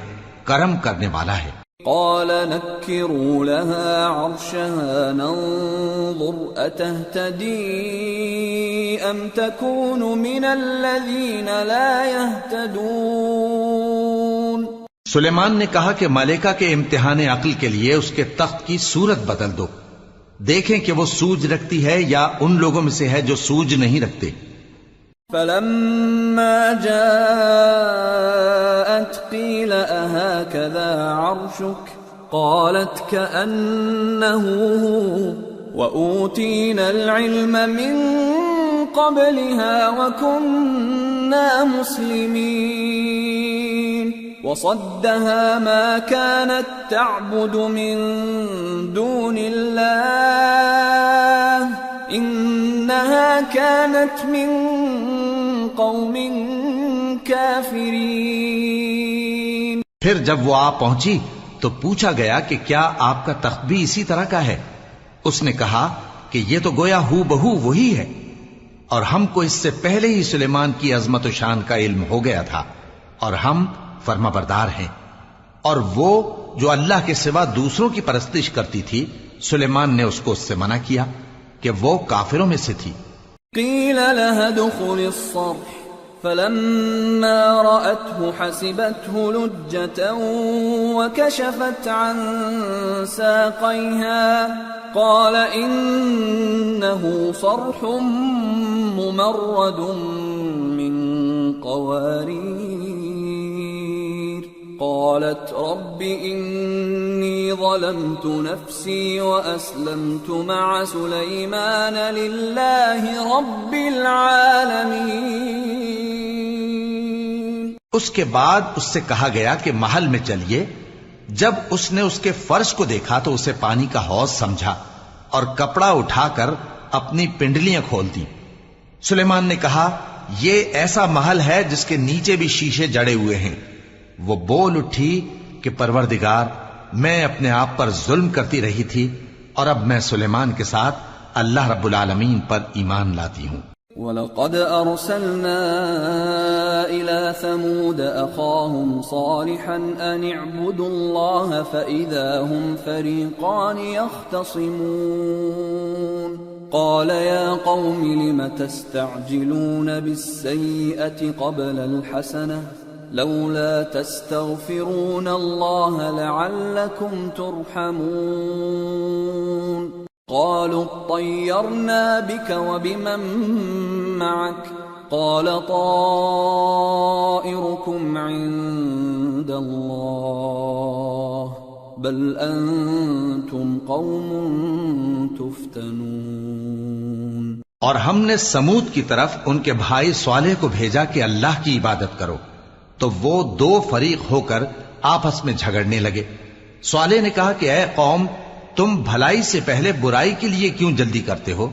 کرم کرنے والا ہے. قال نكروا لها عرشها ننظر أتهتدي أم تكون من الذين لا يهتدون. سلیمان نے کہا کہ ملکہ کے امتحان عقل کے لیے اس کے تخت کی صورت بدل دو، دیکھیں کہ وہ سوج رکھتی ہے یا ان لوگوں میں سے ہے جو سوج نہیں رکھتے. فلما جاءت قيل أهكذا عرشك قالت كأنه هو وأوتينا العلم من قبلها وكنا مسلمين. وصدها ما كانت تعبد من دون الله إنها كانت من قوم كافرين. پھر جب وہ آ پہنچی تو پوچھا گیا کہ کیا آپ کا تخت بھی اسی طرح کا ہے؟ اس نے کہا کہ یہ تو گویا ہو بہو وہی ہے، اور ہم کو اس سے پہلے ہی سلیمان کی عظمت و شان کا علم ہو گیا تھا، اور ہم فرما بردار ہیں. اور وہ جو اللہ کے سوا دوسروں کی پرستش کرتی تھی سلیمان نے اس کو اس سے منع کیا کہ وہ کافروں میں سے تھی. قیل لها ادخل الصرح فلما رأته حسبته لجة وكشفت عن ساقيها قال إنه صرح ممرد من قوارير. قالت رب إني ظلمت نفسي وأسلمت مع سليمان لله رب العالمين. اس کے بعد اس سے کہا گیا کہ محل میں چلیے. جب اس نے اس کے فرش کو دیکھا تو اسے پانی کا حوض سمجھا اور کپڑا اٹھا کر اپنی پنڈلیاں کھول دی. سلیمان نے کہا یہ ایسا محل ہے جس کے نیچے بھی شیشے جڑے ہوئے ہیں. وہ بول اٹھی کہ پروردگار میں اپنے آپ پر ظلم کرتی رہی تھی اور اب میں سلیمان کے ساتھ اللہ رب العالمین پر ایمان لاتی ہوں. وَلَقَدْ أَرْسَلْنَا إِلَى ثَمُودَ أَخَاهُمْ صَالِحًا أَنِ اعْبُدُوا اللَّهَ فَإِذَا هُمْ فَرِيقَانِ يَخْتَصِمُونَ قَالَ يَا قَوْمِ لِمَ تَسْتَعْجِلُونَ بِالسَّيِّئَةِ قَبْلَ الْحَسَنَةِ لَوْلَا تَسْتَغْفِرُونَ اللَّهَ لَعَلَّكُمْ تُرْحَمُونَ قالوا اطيرنا بك وبمن معك قال طائركم عند الله بل أنتم قوم تفتنون۔ اور ہم نے سمود کی طرف ان کے بھائی صالح کو بھیجا کہ اللہ کی عبادت کرو، تو وہ دو فریق ہو کر آپس میں جھگڑنے لگے۔ صالح نے کہا کہ اے قوم، تم بھلائی سے پہلے برائی کے لیے کیوں جلدی کرتے ہو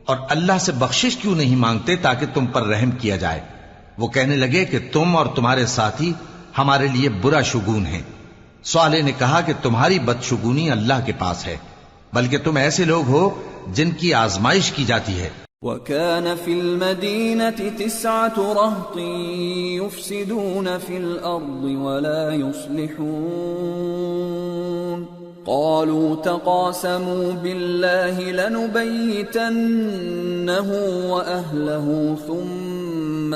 اور اللہ سے بخشش کیوں نہیں مانگتے تاکہ تم پر رحم کیا جائے؟ وہ کہنے لگے کہ تم اور تمہارے ساتھی ہمارے لیے برا شگون ہیں۔ صالح نے کہا کہ تمہاری بدشگونی اللہ کے پاس ہے، بلکہ تم ایسے لوگ ہو جن کی آزمائش کی جاتی ہے۔ وَكَانَ فِي الْمَدِينَةِ 9 رَهْطٍ يُفْسِدُونَ فِي الْأَرْضِ وَلَا يُصْلِحُونَ قالوا تقاسموا بالله لنبيتنه وأهله ثم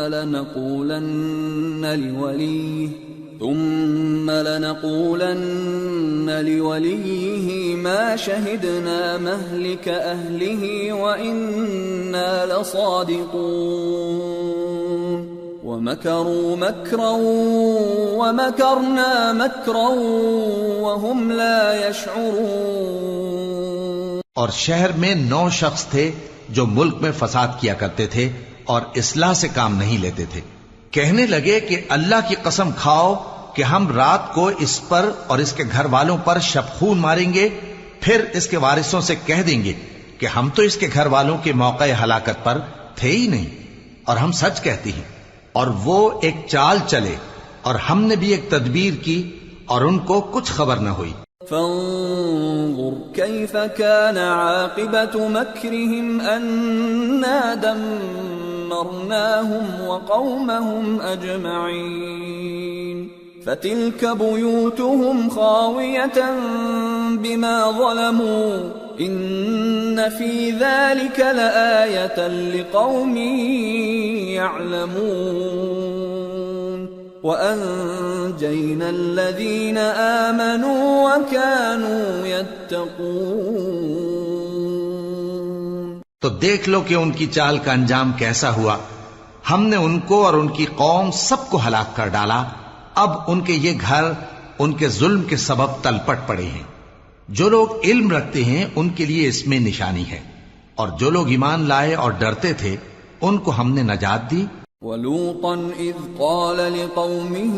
لنقولن لوليه ما شهدنا مهلك أهله وإنا لصادقون ومكروا مكرا ومكرنا مكرا وهم لا يشعرون۔ اور شہر میں 9 شخص تھے جو ملک میں فساد کیا کرتے تھے اور اصلاح سے کام نہیں لیتے تھے۔ کہنے لگے کہ اللہ کی قسم کھاؤ کہ ہم رات کو اس پر اور اس کے گھر والوں پر شبخون ماریں گے، پھر اس کے وارثوں سے کہہ دیں گے کہ ہم تو اس کے گھر والوں کے موقع ہلاکت پر تھے ہی نہیں، اور ہم سچ کہتے ہیں۔ اور وہ ایک چال چلے اور ہم نے بھی ایک تدبیر کی اور ان کو کچھ خبر نہ ہوئی۔ فانظر كيف كان عاقبة مكرهم أنا دمرناهم وقومهم أجمعين فتلك بيوتهم خاوية بما ظلموا إن في ذلك لآية لقوم يعلمون وأنجينا الذين آمنوا وكانوا يتقون۔ تو دیکھ لو کہ ان کی چال کا انجام کیسا ہوا۔ ہم نے ان کو اور ان کی قوم سب کو ہلاک کر ڈالا۔ اب ان کے یہ گھر ان کے ظلم کے سبب تلپٹ پڑے ہیں۔ جو لوگ علم رکھتے ہیں ان کے لیے اس میں نشانی ہے، اور جو لوگ ایمان لائے اور ڈرتے تھے ان کو ہم نے نجات دی۔ وَلُوطًا إِذْ قَالَ لِقَوْمِهِ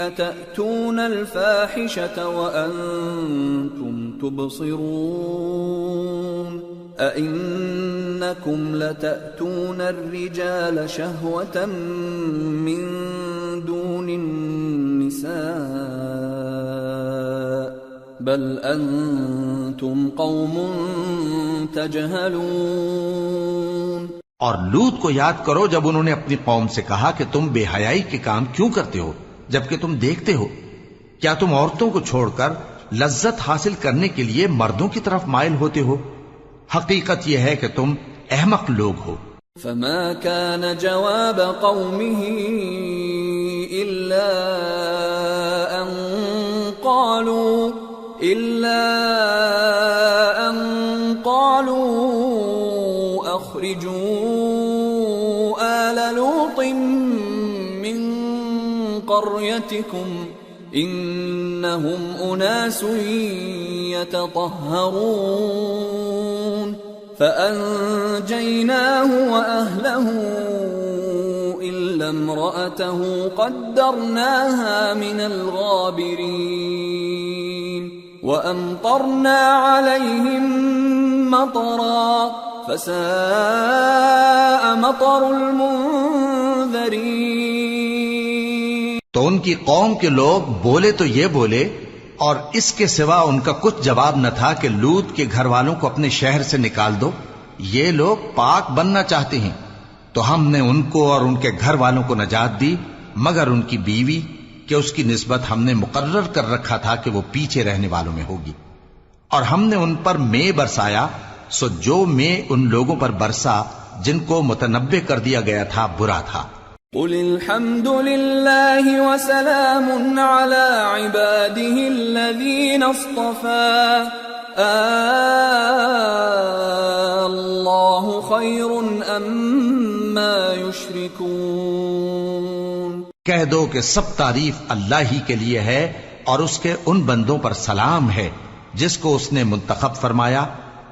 أَتَأْتُونَ الْفَاحِشَةَ وَأَنْتُمْ تُبْصِرُونَ أَإِنَّكُمْ لَتَأْتُونَ الرِّجَالَ شَهْوَةً مِّن دُونِ النِّسَاءِ بَلْ أَنْتُمْ قَوْمٌ تَجْهَلُونَ۔ اور لوط کو یاد کرو جب انہوں نے اپنی قوم سے کہا کہ تم بے حیائی کے کام کیوں کرتے ہو جبکہ تم دیکھتے ہو؟ کیا تم عورتوں کو چھوڑ کر لذت حاصل کرنے کے لیے مردوں کی طرف مائل ہوتے ہو؟ حقیقت یہ ہے کہ تم احمق لوگ ہو۔ فما كان جواب قومه إلا أن قالوا أخرجوا آل لوط من قريتكم إنهم أناس يتطهرون فأنجيناه وأهله إلا امرأته قدرناها من الغابرين وأمطرنا عليهم مطرا فساء مطر المنذرين۔ تو ان کی قوم کے لوگ بولے تو یہ بولے، اور اس کے سوا ان کا کچھ جواب نہ تھا کہ لوط کے گھر والوں کو اپنے شہر سے نکال دو، یہ لوگ پاک بننا چاہتے ہیں، تو ہم نے ان کو اور ان کے گھر والوں کو نجات دی مگر ان کی بیوی کہ اس کی نسبت ہم نے مقرر کر رکھا تھا کہ وہ پیچھے رہنے والوں میں ہوگی، اور ہم نے ان پر مے برسایا، سو جو مے ان لوگوں پر برسا جن کو متنبع کر دیا گیا تھا برا تھا۔ قل الحمد لله وسلام على عباده الذين اصطفى الله خير أما يشركون۔ کہہ دو کہ سب تعریف اللہ ہی کے لیے ہے اور اس کے ان بندوں پر سلام ہے جس کو اس نے منتخب فرمایا،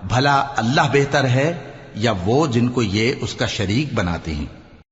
بھلا اللہ بہتر ہے یا وہ جن کو یہ اس کا شریک بناتے ہیں؟